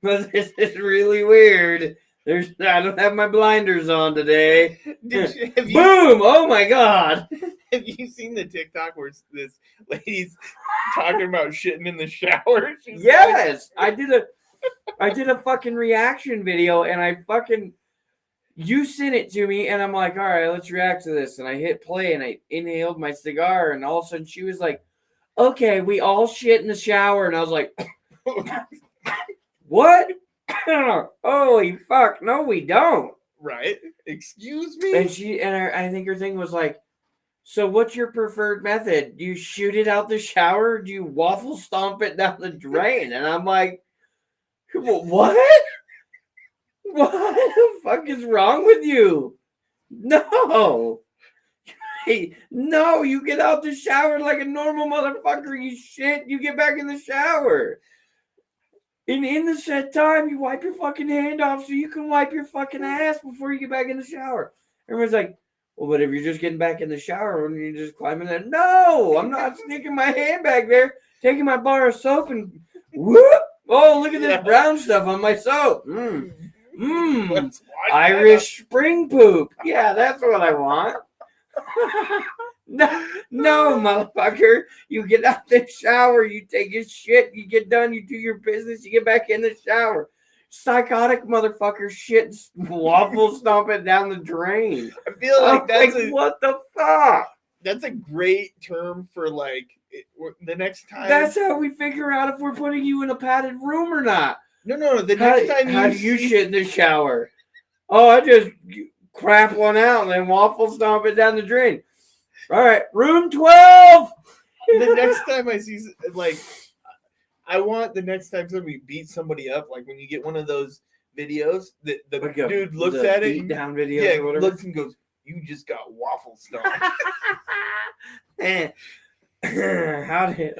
A: But this is really weird. I don't have my blinders on today. Boom! Oh my god!
B: Have you seen the TikTok where this lady's talking about shitting in the shower?
A: Yes, I did a fucking reaction video, and you sent it to me, and I'm like, all right, let's react to this. And I hit play, and I inhaled my cigar, and all of a sudden she was like, okay, we all shit in the shower, and I was like, what? Holy fuck! No, we don't.
B: Right? Excuse me.
A: And I think her thing was like, so what's your preferred method? Do you shoot it out the shower? Or do you waffle stomp it down the drain? And I'm like, what? What the fuck is wrong with you? No. Hey, no, you get out the shower like a normal motherfucker. You shit, you get back in the shower. And in the set time, you wipe your fucking hand off so you can wipe your fucking ass before you get back in the shower. Everyone's like, well, but if you're just getting back in the shower, wouldn't you just climb in there? No, I'm not sticking my hand back there, taking my bar of soap and whoop. Oh, look at this brown stuff on my soap. Irish spring poop. Yeah, that's what I want. No, motherfucker. You get out the shower, you take your shit, you get done, you do your business, you get back in the shower. Psychotic motherfucker shit, waffle stomp it down the drain.
B: I feel like
A: what the fuck?
B: That's a great term for the next time.
A: That's how we figure out if we're putting you in a padded room or not.
B: No. The next time
A: how do you shit in the shower? Oh, I just crap one out and then waffle stomp it down the drain. All right, room 12.
B: The next time I see, I want the next time somebody beats somebody up, like when you get one of those videos, the dude looks at it,
A: beat down videos, or whatever.
B: Looks and goes, "You just got waffle stomped."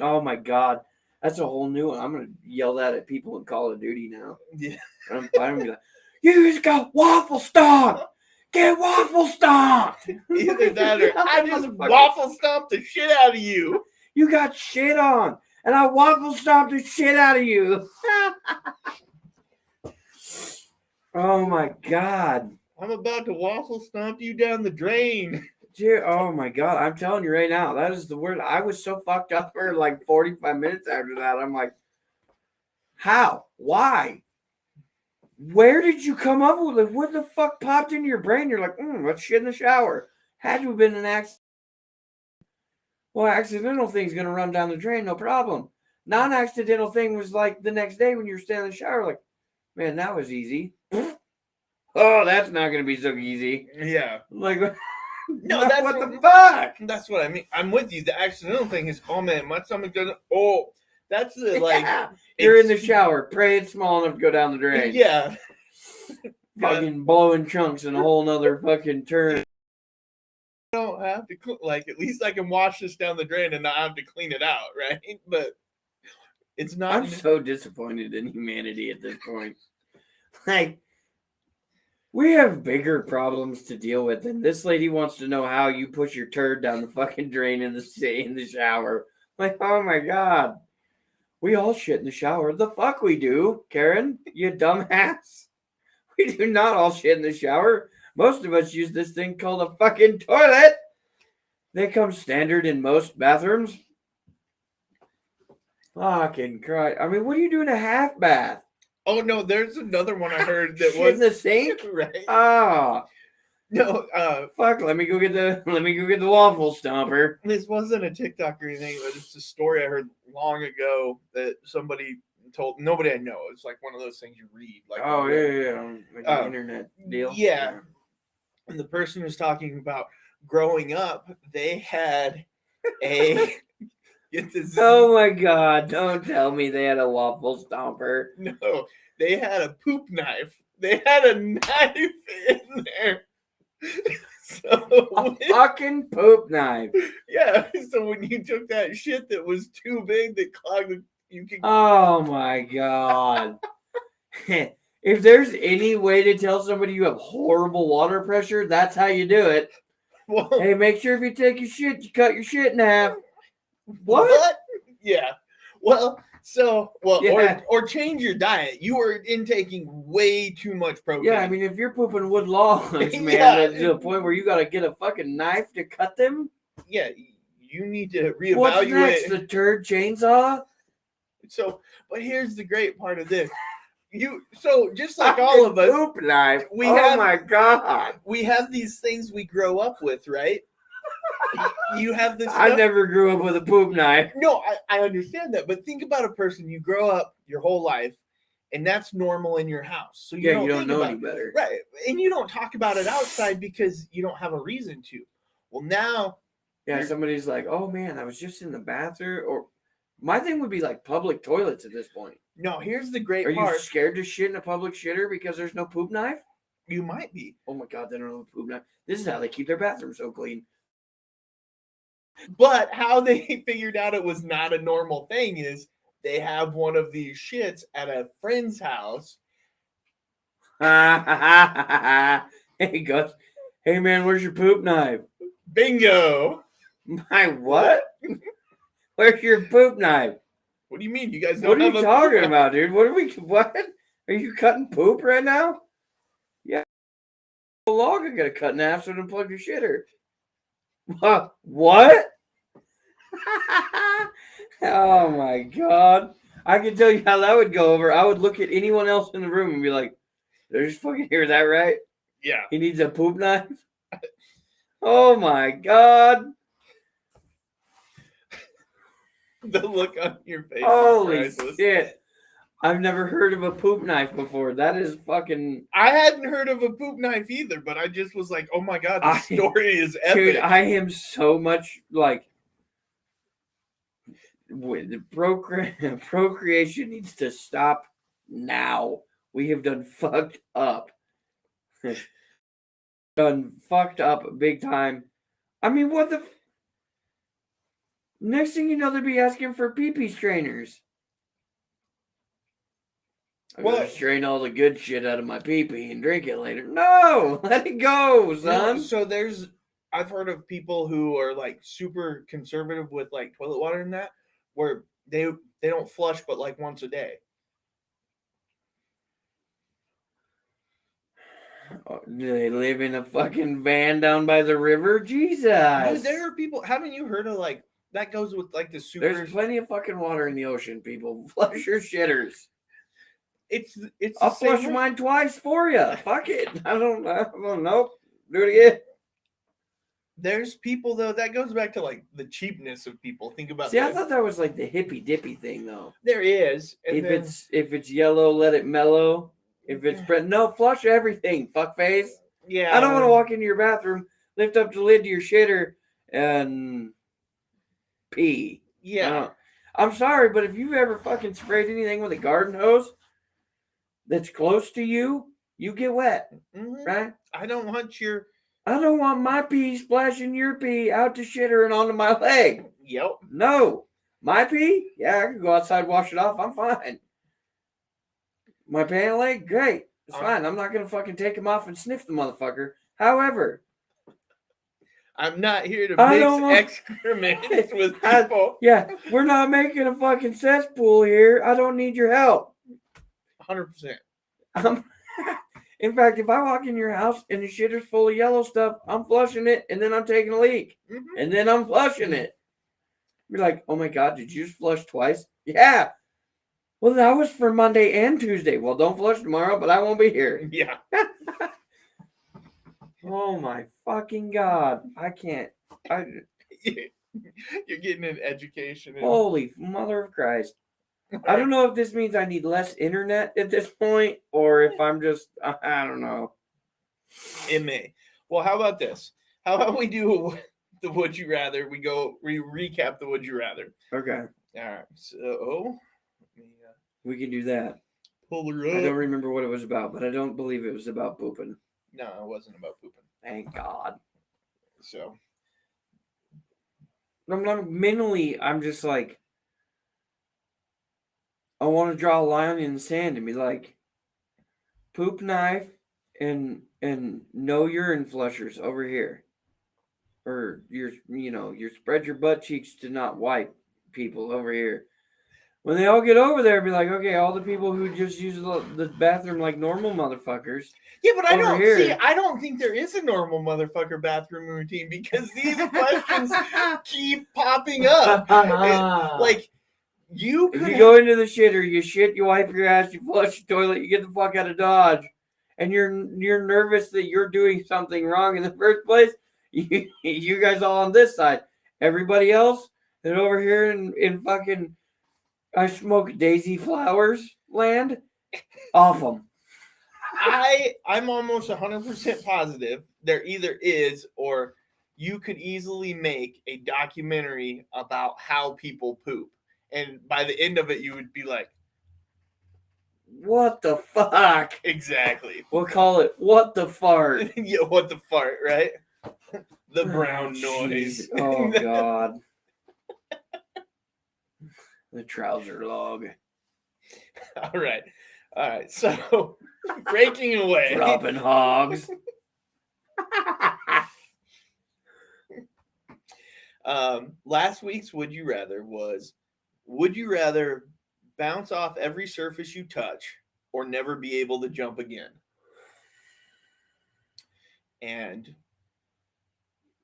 A: Oh my god, that's a whole new one. I'm gonna yell that at people in Call of Duty now.
B: Yeah,
A: I'm gonna be like, "You just got waffle stomped. Get waffle stomped."
B: Either that or I just waffle stomped the shit out of you.
A: You got shit on, and I waffle stomped the shit out of you. Oh my god.
B: I'm about to waffle stomp you down the drain.
A: Dude, oh my god. I'm telling you right now, that is the word. I was so fucked up for like 45 minutes after that. I'm like, how? Why? Where did you come up with it? What the fuck popped into your brain? You're like, let's shit in the shower. Had to have been an accident. Well, accidental thing's going to run down the drain, no problem. Non-accidental thing was like the next day when you were standing in the shower, like, man, that was easy. Oh, that's not going to be so easy.
B: Yeah.
A: Like,
B: no, that's
A: what the fuck?
B: That's what I mean. I'm with you. The accidental thing is, oh man, my stomach doesn't. Oh, that's the
A: You're in the shower. Pray it's small enough to go down the drain.
B: Yeah.
A: Fucking blowing chunks in a whole nother fucking turn.
B: I don't have to at least I can wash this down the drain and not have to clean it out, right? But it's not.
A: I'm so disappointed in humanity at this point. Like, We have bigger problems to deal with, and this lady wants to know how you push your turd down the fucking drain in the shower. Like, oh my god. We all shit in the shower. The fuck we do, Karen, you dumbass. We do not all shit in the shower. Most of us use this thing called a fucking toilet. They come standard in most bathrooms. Fucking Christ. I mean, what do you do in a half bath?
B: Oh no, there's another one I heard that
A: Shit
B: was
A: in the sink?
B: right.
A: Ah.
B: No,
A: Fuck, let me go get the waffle stomper.
B: this wasn't a TikTok or anything, but it's a story I heard long ago that somebody told. Nobody I know. It's like one of those things you read. Like,
A: Oh yeah. Like an internet deal.
B: Yeah. And the person was talking about growing up, they had a get this.
A: Oh my god, don't tell me they had a waffle stomper.
B: No, they had a poop knife. They had a knife in there. So
A: Fucking poop knife.
B: yeah, so when you took that shit that was too big that clogged the, you could.
A: Oh my god. If there's any way to tell somebody you have horrible water pressure, that's how you do it.
B: Well,
A: Hey, make sure if you take your shit, you cut your shit in half. What?
B: Yeah. Well,
A: Yeah.
B: or change your diet. You were intaking way too much protein.
A: Yeah, I mean, if you're pooping wood logs, man,
B: Yeah.
A: to a point where you got to get a fucking knife to cut them.
B: Yeah, you need to reevaluate.
A: What's next? The turd chainsaw?
B: So, but here's the great part of this. So just like all of us,
A: poop knife.
B: we
A: Oh
B: have-
A: my god!
B: we have these things we grow up with, right? You have this.
A: I never grew up with a poop knife.
B: No, I understand that, but think about a person you grow up your whole life, and that's normal in your house. So
A: Yeah, you don't
B: think
A: know
B: about
A: any better.
B: right? And you don't talk about it outside because you don't have a reason to. Well, now,
A: Yeah, somebody's like, "Oh man, I was just in the bathroom," or my thing would be like public toilets at this point.
B: no. Here's the great
A: Are you
B: part.
A: scared to shit in a public shitter because there's no poop knife?
B: You might be,
A: Oh my god, they don't have a poop knife. This is how they keep their bathroom so clean.
B: but how they figured out it was not a normal thing is they have one of these shits at a friend's house.
A: He goes, "Hey man, where's your poop knife?"
B: Bingo.
A: My what? Where's your poop knife?
B: What do you mean? You guys don't
A: What are
B: have
A: you
B: a
A: talking about, dude? What? Are you cutting poop right now? Yeah. A log I gotta cut in half so it don't plug your shitter. What? Oh my god. I can tell you how that would go over. I would look at anyone else in the room and be like, "Did I just fucking hear that right?
B: Yeah.
A: He needs a poop knife?" Oh my god.
B: The look on your face. is
A: Holy
B: priceless.
A: shit. I've never heard of a poop knife before. That is fucking...
B: I hadn't heard of a poop knife either, but I just was like, oh my god, this story is epic.
A: Dude, I am so much like... The procreation needs to stop now. We have done fucked up. Done fucked up big time. I mean, what the... Next thing you know, they'll be asking for pee-pee strainers. I'm gonna
B: What?
A: strain all the good shit out of my pee-pee and drink it later. No! Let it go, son!
B: No, so I've heard of people who are like super conservative with like toilet water and that, where they don't flush but like once a day.
A: Oh, do they live in a fucking van down by the river? Jesus!
B: Dude, there are people. Haven't you heard of like that goes with like the super?
A: There's plenty of fucking water in the ocean, people. Flush your shitters.
B: It's
A: I'll
B: the same
A: flush
B: way.
A: mine twice for you. Fuck it. I don't know. Do it again.
B: There's people though that goes back to like the cheapness of people. Think about
A: See, I
B: that.
A: thought that was like the hippy dippy thing, though.
B: There is. And
A: If it's yellow, let it mellow. If it's no, flush everything. Fuckface.
B: yeah,
A: I don't want to walk into your bathroom, lift up the lid to your shitter, and pee.
B: Yeah,
A: I'm sorry, but if you've ever fucking sprayed anything with a garden hose that's close to you, you get wet,
B: mhm.
A: right?
B: I don't want your.
A: I don't want my pee splashing your pee out to shitter and onto my leg.
B: Yep.
A: No. My pee? Yeah, I can go outside, wash it off. I'm fine. My pant leg? Great. It's fine. I'm not gonna fucking take them off and sniff the motherfucker. However,
B: I'm not here to
A: I don't want-
B: mix excrement with people.
A: Yeah, we're not making a fucking cesspool here. I don't need your help.
B: 100%.
A: In fact, if I walk in your house and the shitter's full of yellow stuff, I'm flushing it and then I'm taking a leak.
B: Mm-hmm.
A: And then I'm flushing it. Be like, oh my God, did you just flush twice? Yeah. Well, that was for Monday and Tuesday. Well, don't flush tomorrow, but I won't be here.
B: Yeah.
A: Oh my fucking God. I can't.
B: You're getting an education.
A: Holy mother of Christ. I don't know if this means I need less internet at this point or if I'm just, I don't know.
B: It may. Well, how about this? How about we do the Would You Rather? We recap the Would You Rather.
A: Okay.
B: All right. So,
A: we can do that.
B: Pull her up.
A: I don't remember what it was about, but I don't believe it was about pooping.
B: No, it wasn't about pooping.
A: Thank God.
B: So.
A: Mentally, I'm just like, I want to draw a line in the sand and be like, poop knife and no urine flushers over here. Or you spread your butt cheeks to not wipe people over here. When they all get over there, be like, okay, all the people who just use the bathroom like normal motherfuckers.
B: Yeah, but I don't think there is a normal motherfucker bathroom routine because these questions keep popping up. Like,
A: if you go into the shitter, you shit, you wipe your ass, you flush the toilet, you get the fuck out of Dodge, and you're nervous that you're doing something wrong in the first place, you guys all on this side. Everybody else, they're over here in fucking I smoke daisy flowers land off them.
B: I'm almost 100% positive there either is or you could easily make a documentary about how people poop. And by the end of it, you would be like,
A: what the fuck?
B: Exactly.
A: We'll call it what the fart.
B: Yeah, what the fart, right? The brown noise.
A: Oh, God. The trouser log.
B: All right. So, breaking away.
A: Dropping hogs.
B: Last week's Would You Rather was, would you rather bounce off every surface you touch or never be able to jump again? And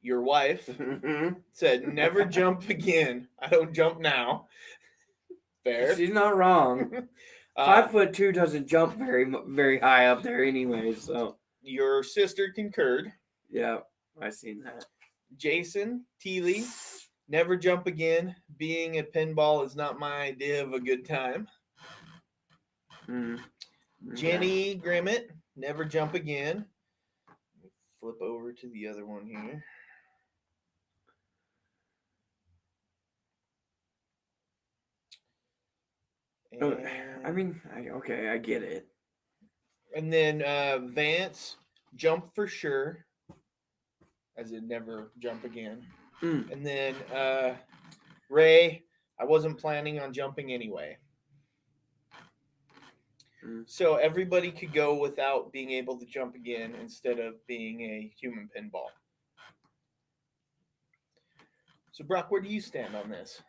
B: your wife said, never jump again. I don't jump now. Fair.
A: She's not wrong. 5'2" doesn't jump very, very high up there anyway, so.
B: Your sister concurred.
A: Yeah, I seen that.
B: Jason Teely, never jump again. Being a pinball is not my idea of a good time.
A: Okay.
B: Jenny Grimmett, never jump again. Flip over to the other one here.
A: I mean, I get it.
B: And then Vance, jump for sure. As in never jump again. And then Ray, I wasn't planning on jumping anyway. So everybody could go without being able to jump again instead of being a human pinball. So Brock, where do you stand on this?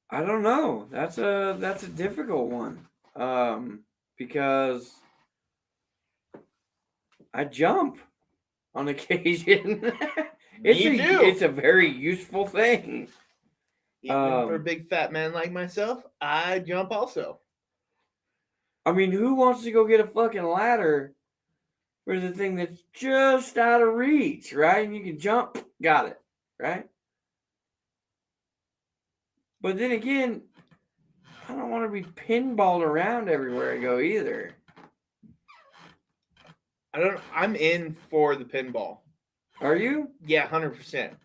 A: I don't know. That's a difficult one. Because I jump on occasion. It's a very useful thing.
B: Even for a big fat man like myself, I jump also.
A: I mean, who wants to go get a fucking ladder for the thing that's just out of reach, right? And you can jump, got it, right? But then again, I don't want to be pinballed around everywhere I go either.
B: I'm in for the pinball.
A: Are you?
B: Yeah, 100%.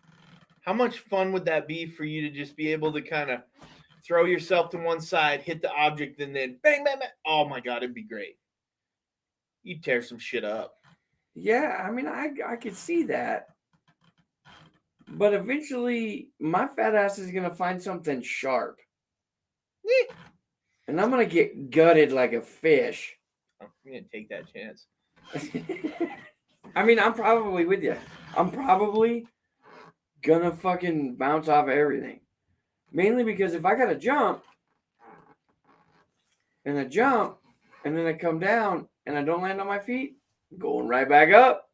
B: How much fun would that be for you to just be able to kind of throw yourself to one side, hit the object, and then bang, bang, bang. Oh my God, it'd be great. You'd tear some shit up.
A: Yeah, I mean, I could see that. But eventually, my fat ass is going to find something sharp. and I'm gonna get gutted like a fish.
B: I'm gonna take that chance.
A: I mean, I'm probably with you. I'm probably gonna fucking bounce off everything. Mainly because if I gotta jump, and I jump, and then I come down, and I don't land on my feet, I'm going right back up.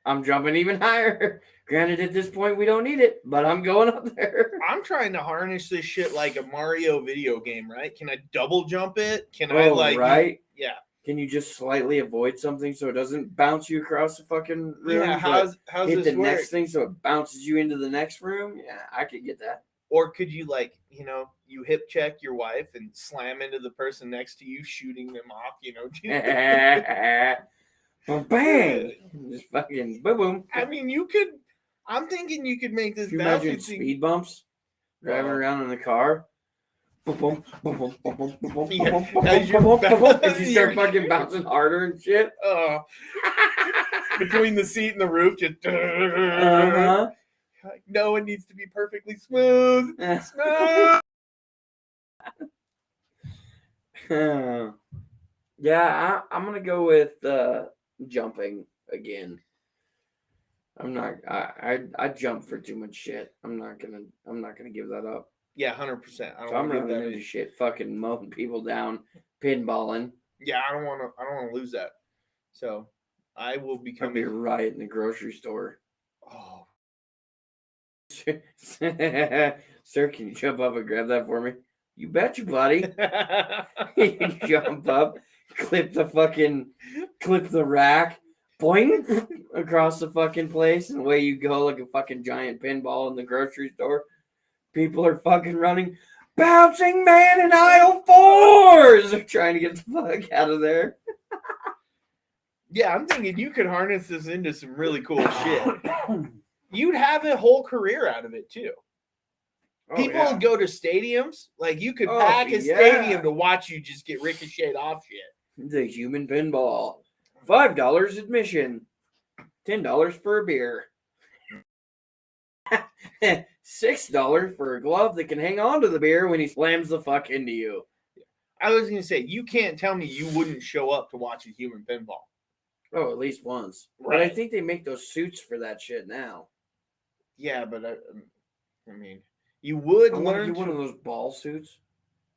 A: I'm jumping even higher. Granted, at this point, we don't need it, but I'm going up there.
B: I'm trying to harness this shit like a Mario video game, right? Can I double jump it? Can I like
A: right?
B: Yeah.
A: Can you just slightly avoid something so it doesn't bounce you across the fucking room?
B: Yeah, how's
A: hit
B: this
A: the
B: work?
A: next thing so it bounces you into the next room? Yeah, I could get that.
B: Or could you you hip check your wife and slam into the person next to you, shooting them off,
A: Bang! Just fucking boom boom.
B: I mean, I'm thinking you could make this.
A: Can you imagine speed bumps? Driving around in the car. Boom boom boom boom boom boom boom boom
B: Yeah,
A: boom boom
B: as
A: boom boom boom boom. As you
B: you're-
A: start fucking bouncing harder and shit.
B: Between the seat and the roof, just
A: Uh-huh.
B: like, no, it needs to be perfectly smooth. Smooth.
A: Yeah, I'm gonna go with jumping again. I'm not. I jump for too much shit. I'm not gonna give that up.
B: Yeah, 100%.
A: So I'm running into shit, fucking mowing people down, pinballing.
B: Yeah, I don't want to lose that. So I will
A: I'll
B: become
A: be right in the grocery store.
B: Oh,
A: Sir, can you jump up and grab that for me? You betcha, buddy. You jump up, clip the rack, boing, across the fucking place, and away you go like a fucking giant pinball in the grocery store. People are fucking running, bouncing man in aisle 4s. They're trying to get the fuck out of there.
B: yeah, I'm thinking you could harness this into some really cool shit. You'd have a whole career out of it too. People would go to stadiums. Like you could pack a stadium to watch you just get ricocheted off shit.
A: The human pinball. $5 admission. $10 for a beer. $6 for a glove that can hang on to the beer when he slams the fuck into you.
B: I was gonna say, you can't tell me you wouldn't show up to watch a human pinball.
A: Oh, at least once.
B: Right.
A: But I think they make those suits for that shit now.
B: Yeah, but I mean, you would
A: I want to
B: learn
A: get one of those ball suits.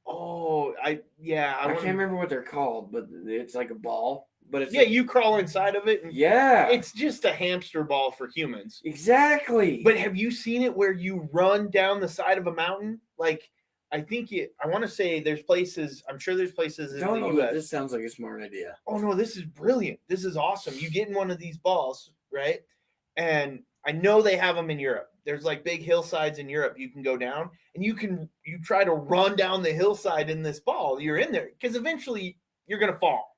B: Oh, I
A: can't remember what they're called, but it's like a ball. But it's
B: you crawl inside of it. And it's just a hamster ball for humans.
A: Exactly.
B: But have you seen it where you run down the side of a mountain? Like, I want to say there's places. I'm sure there's places in the U.S.
A: This sounds like a smart idea.
B: Oh no, this is brilliant. This is awesome. You get in one of these balls, right? And I know they have them in Europe. There's like big hillsides in Europe you can go down, and you try to run down the hillside in this ball. You're in there because eventually you're gonna fall,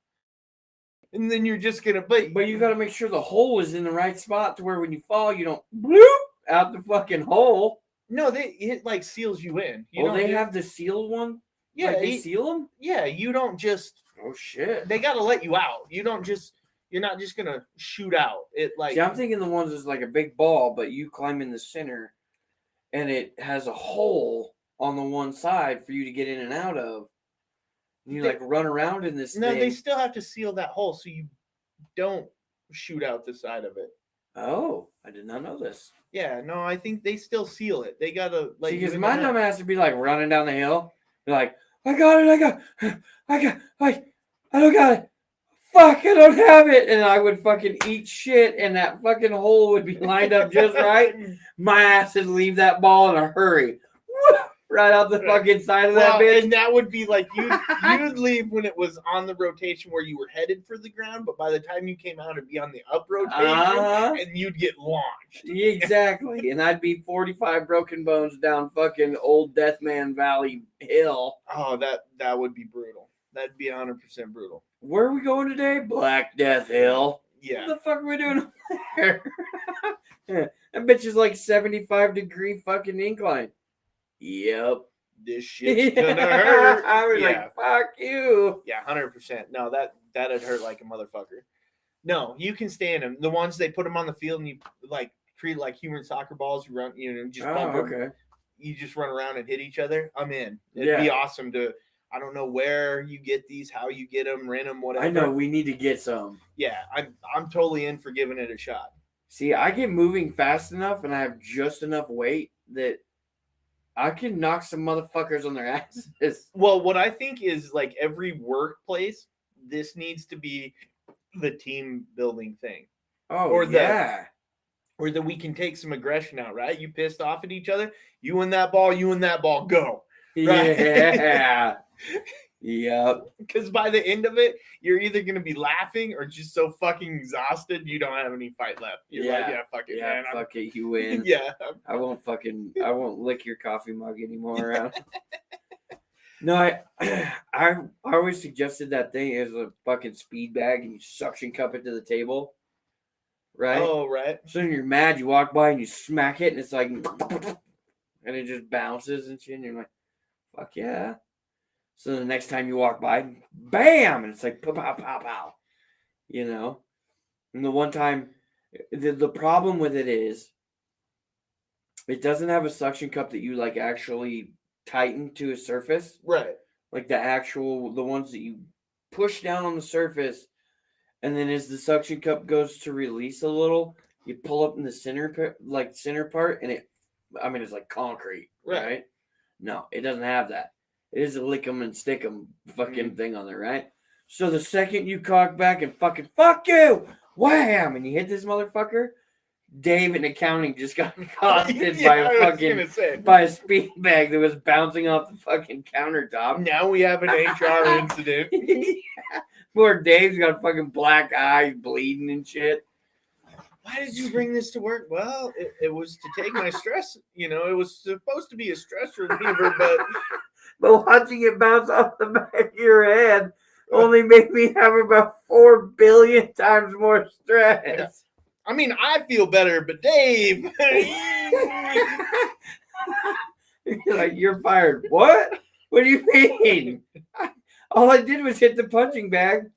B: and then you're just gonna.
A: But you got to make sure the hole is in the right spot to where when you fall, you don't bloop out the fucking hole.
B: No, it like seals you in.
A: They have the sealed one.
B: Yeah,
A: like they seal them.
B: Yeah, you don't just.
A: Oh shit!
B: They got to let you out. You don't just. You're not just gonna shoot out. It like.
A: See, I'm thinking the ones that's like a big ball, but you climb in the center, and it has a hole on the one side for you to get in and out of. And you like run around in this.
B: No,
A: thing.
B: They still have to seal that hole so you don't shoot out the side of it.
A: Oh, I did not know this.
B: Yeah, no, I think they still seal it. They gotta like.
A: Because my dumb ass would be like running down the hill, be like, I got it, I don't got it. Fuck, I don't have it. And I would fucking eat shit, and that fucking hole would be lined up just right. My ass would leave that ball in a hurry. Right out the fucking side of that bitch.
B: And that would be like you'd leave when it was on the rotation where you were headed for the ground, but by the time you came out, it'd be on the up rotation, and you'd get launched.
A: Exactly. And I'd be 45 broken bones down fucking old Deathman Valley Hill.
B: Oh, that would be brutal. That'd be 100% brutal.
A: Where are we going today? Black Death Hill.
B: Yeah.
A: What the fuck are we doing there? That bitch is like 75-degree fucking incline. Yep.
B: This shit's gonna hurt.
A: I was like, fuck you.
B: Yeah, 100%. No, that'd hurt like a motherfucker. No, you can stand them. The ones they put them on the field and you like treat like human soccer balls. You run, just bump them.
A: Okay.
B: You just run around and hit each other. I'm in. It'd be awesome to. I don't know where you get these, how you get them, rent them, whatever.
A: I know we need to get some.
B: Yeah, I'm totally in for giving it a shot.
A: See, I get moving fast enough, and I have just enough weight that I can knock some motherfuckers on their asses.
B: Well, what I think is like every workplace, this needs to be the team building thing.
A: Oh,
B: Or
A: yeah.
B: Or that we can take some aggression out, right? You pissed off at each other, you and that ball, go. Right?
A: Yeah. Yep.
B: Because by the end of it, you're either going to be laughing or just so fucking exhausted you don't have any fight left. You're like, yeah, fuck it, man.
A: Fuck it, you win.
B: Yeah.
A: I won't lick your coffee mug anymore. No, I always suggested that thing as a fucking speed bag and you suction cup it to the table. Right?
B: Oh, right.
A: So when you're mad, you walk by and you smack it and it's like, and it just bounces and shit. And you're like, fuck yeah. So the next time you walk by, bam! And it's like, pow, pow, pow, pow. You know? And the one time, the problem with it is, it doesn't have a suction cup that you like actually tighten to a surface.
B: Right.
A: Like the ones that you push down on the surface. And then as the suction cup goes to release a little, you pull up in the center part, and it's like concrete, right? No, it doesn't have that. It is a lick 'em and stick 'em fucking thing on there, right? So the second you cock back and fucking fuck you, wham, and you hit this motherfucker, Dave in accounting just got accosted by a speed bag that was bouncing off the fucking countertop.
B: Now we have an HR incident.
A: Yeah. Poor Dave's got fucking black eyes, bleeding and shit.
B: Why did you bring this to work? Well, it was to take my stress. You know, it was supposed to be a stress reliever,
A: but watching it bounce off the back of your head only made me have about 4 billion times more stress.
B: I mean, I feel better, but Dave.
A: You're like, you're fired. What? What do you mean? All I did was hit the punching bag.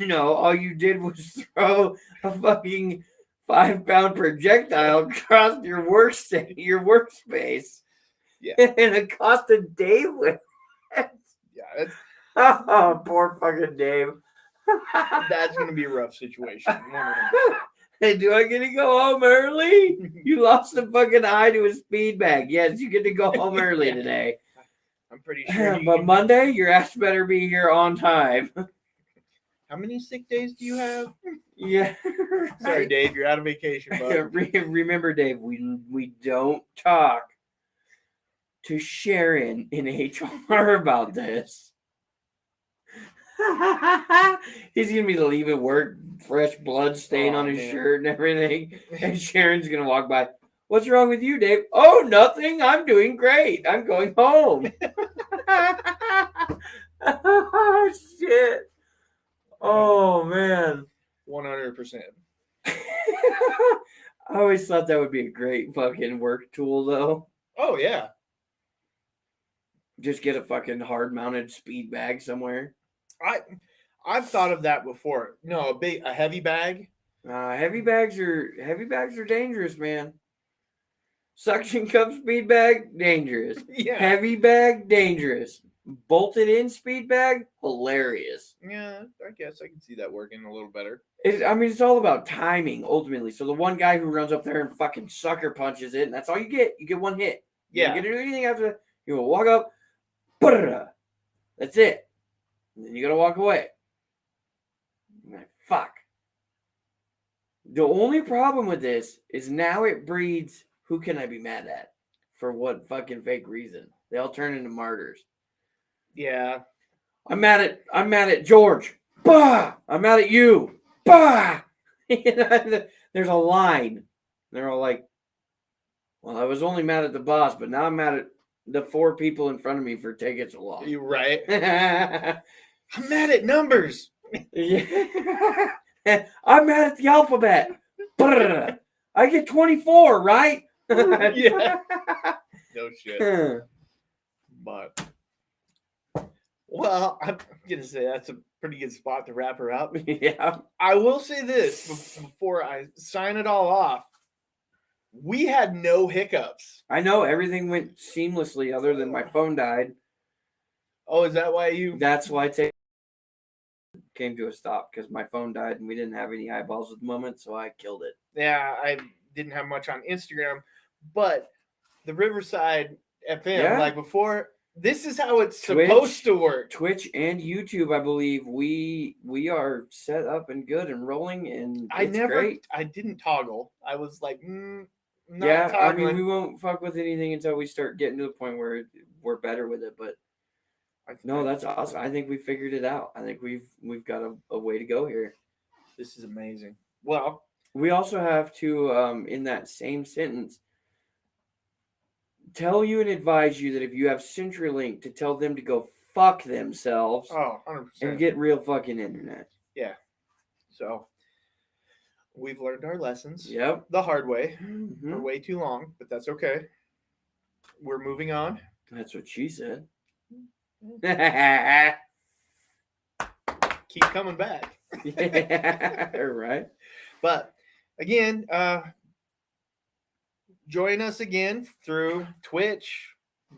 A: No, all you did was throw a fucking 5-pound projectile across your workspace.
B: Yeah.
A: And accosted Dave with it.
B: Yeah.
A: Oh, poor fucking Dave.
B: That's going to be a rough situation.
A: Hey, do I get to go home early? You lost a fucking eye to a speed bag. Yes, you get to go home early today.
B: I'm pretty sure.
A: But Monday, your ass better be here on time.
B: How many sick days do you have?
A: Yeah.
B: Sorry, Dave, you're out of vacation, bud.
A: Remember, Dave, we don't talk to Sharon in HR about this. He's gonna be leaving work, fresh blood stain on his shirt and everything. And Sharon's gonna walk by. What's wrong with you, Dave? Oh, nothing. I'm doing great. I'm going home. Oh, shit. Oh, man.
B: 100%.
A: I always thought that would be a great fucking work tool, though.
B: Oh, yeah.
A: Just get a fucking hard-mounted speed bag somewhere.
B: I've thought of that before. No, a heavy bag.
A: Heavy bags are dangerous, man. Suction cup speed bag, dangerous.
B: Yeah.
A: Heavy bag, dangerous. Bolted in speed bag, hilarious.
B: Yeah, I guess I can see that working a little better.
A: It's all about timing, ultimately. So the one guy who runs up there and fucking sucker punches it, and that's all you get. You get one hit.
B: Yeah.
A: You don't get to do anything after that. You will walk up, that's it. And then you gotta walk away. You're like, fuck. The only problem with this is now it breeds who can I be mad at? For what fucking fake reason? They all turn into martyrs.
B: Yeah.
A: I'm mad at George. Bah! I'm mad at you. Bah! There's a line. They're all like, well, I was only mad at the boss, but now I'm mad at the 4 people in front of me for taking so long.
B: You're right. I'm mad at numbers.
A: Yeah. I'm mad at the alphabet. I get 24, right?
B: Yeah. No shit. But, well, I'm going to say that's a pretty good spot to wrap her up.
A: Yeah.
B: I will say this before I sign it all off. We had no hiccups.
A: I know everything went seamlessly other than my phone died.
B: Oh, is that why you?
A: That's why I came to a stop because my phone died and we didn't have any eyeballs at the moment, so I killed it.
B: Yeah, I didn't have much on Instagram, but the Riverside FM,
A: Yeah.
B: like before, this is how it's
A: Twitch.
B: supposed to work.
A: Twitch and YouTube, I believe we are set up and good and rolling, and it's great.
B: I didn't toggle. I was like, not
A: Yeah,
B: toggling.
A: I mean, we won't fuck with anything until we start getting to the point where we're better with it. But no, that's awesome. I think we figured it out. I think we've got a way to go here.
B: This is amazing. Well,
A: we also have to, in that same sentence, tell you and advise you that if you have CenturyLink, to tell them to go fuck themselves.
B: Oh, 100%.
A: And get real fucking internet.
B: Yeah. So we've learned our lessons.
A: Yep.
B: The hard way for way too long, but that's okay. We're moving on.
A: That's what she said.
B: Keep coming back.
A: Yeah, right.
B: But again, join us again through Twitch,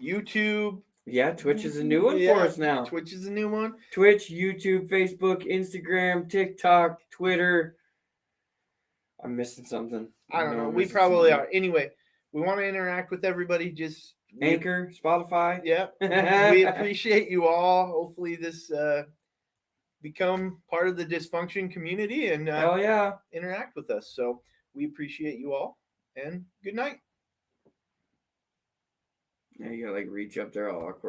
B: YouTube.
A: Yeah, Twitch is a new one for us now.
B: Twitch is a new one.
A: Twitch, YouTube, Facebook, Instagram, TikTok, Twitter. I'm missing something.
B: I don't know. We probably are. Anyway, we want to interact with everybody. Just
A: Anchor, Spotify.
B: Yeah. We appreciate you all. Hopefully this become part of the Dysfunction community and
A: hell yeah,
B: interact with us. So we appreciate you all, and good night.
A: Yeah, you gotta like reach up there all awkward.